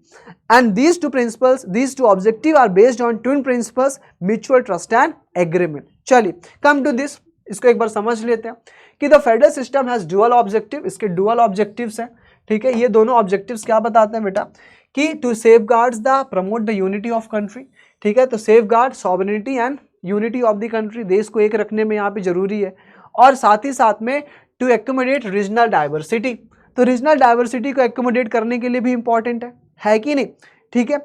and these two objectives are based on twin principles, mutual trust and agreement. चलिए come to this, इसको एक बार समझ लेते हैं कि the federal system has dual objective, इसके dual objectives हैं, ठीक है। ये दोनों ऑब्जेक्टिव्स क्या बताते हैं बेटा कि to safeguards the promote the unity of country, ठीक है। तो safeguard sovereignty and unity of the country, देश को एक रखने में यहाँ पे जरूरी है, और साथ ही साथ में टू एक्कोमोडेट रीजनल डाइवर्सिटी, तो रीजनल डाइवर्सिटी को एक्कोमोडेट करने के लिए भी इंपॉर्टेंट है कि नहीं, ठीक है।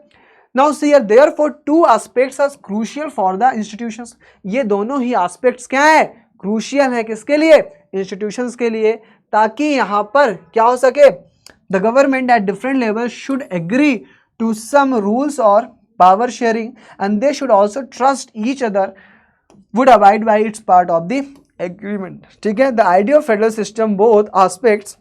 Now see here therefore two aspects are crucial for the institutions, ये दोनों ही एस्पेक्ट्स क्या है, क्रूशियल है किसके लिए, इंस्टीट्यूशंस के लिए, ताकि यहाँ पर क्या हो सके, the government at different level should agree to some rules और power sharing and they should also trust each other would abide by its part of the agreement, ठीक है। The idea of federal system both aspects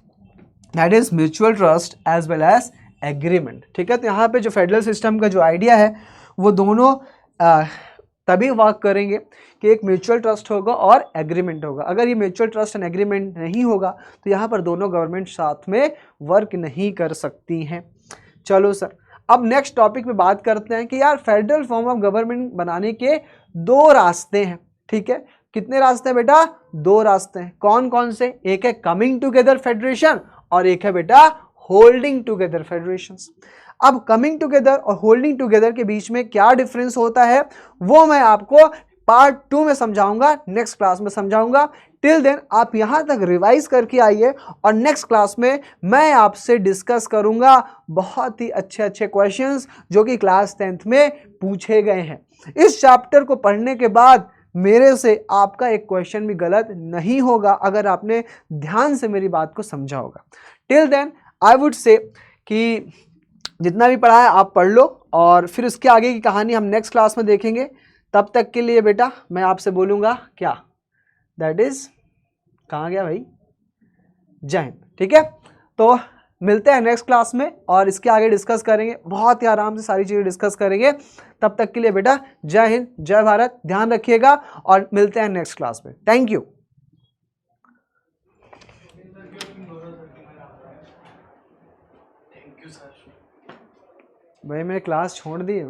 that is mutual trust as well as agreement, ठीक है। तो यहाँ पे जो federal system का जो आइडिया है वो दोनों तभी वर्क करेंगे कि एक म्यूचुअल ट्रस्ट होगा और एग्रीमेंट होगा। अगर ये म्यूचुअल ट्रस्ट एंड एग्रीमेंट नहीं होगा तो यहाँ पर दोनों गवर्नमेंट साथ में वर्क नहीं कर सकती हैं। चलो सर, अब नेक्स्ट टॉपिक पे बात करते हैं कि यार फेडरल फॉर्म ऑफ गवर्नमेंट बनाने के दो रास्ते हैं, ठीक है। कितने रास्ते हैं बेटा, दो रास्ते हैं, कौन कौन से, एक है कमिंग टुगेदर फेडरेशन और एक है बेटा होल्डिंग टुगेदर फेडरेशंस। अब कमिंग टुगेदर और होल्डिंग टुगेदर के बीच में क्या डिफरेंस होता है वो मैं आपको पार्ट 2 में समझाऊंगा, नेक्स्ट क्लास में समझाऊंगा। टिल देन आप यहां तक रिवाइज करके आइए और नेक्स्ट क्लास में मैं आपसे डिस्कस करूंगा बहुत ही अच्छे अच्छे क्वेश्चंस जो कि क्लास 10th में पूछे गए हैं। इस चैप्टर को पढ़ने के बाद मेरे से आपका एक क्वेश्चन भी गलत नहीं होगा अगर आपने ध्यान से मेरी बात को समझा होगा। Till then I would say कि जितना भी पढ़ा है आप पढ़ लो और फिर उसके आगे की कहानी हम नेक्स्ट क्लास में देखेंगे। तब तक के लिए बेटा मैं आपसे बोलूँगा क्या, दैट इज कहाँ गया भाई, जय हिंद, ठीक है। तो मिलते हैं नेक्स्ट क्लास में और इसके आगे डिस्कस करेंगे, बहुत ही आराम से सारी चीज़ें डिस्कस करेंगे। तब तक के लिए बेटा जय हिंद, जय भारत, ध्यान रखिएगा और मिलते हैं नेक्स्ट क्लास में। Thank you. भाई मैं क्लास छोड़ दी।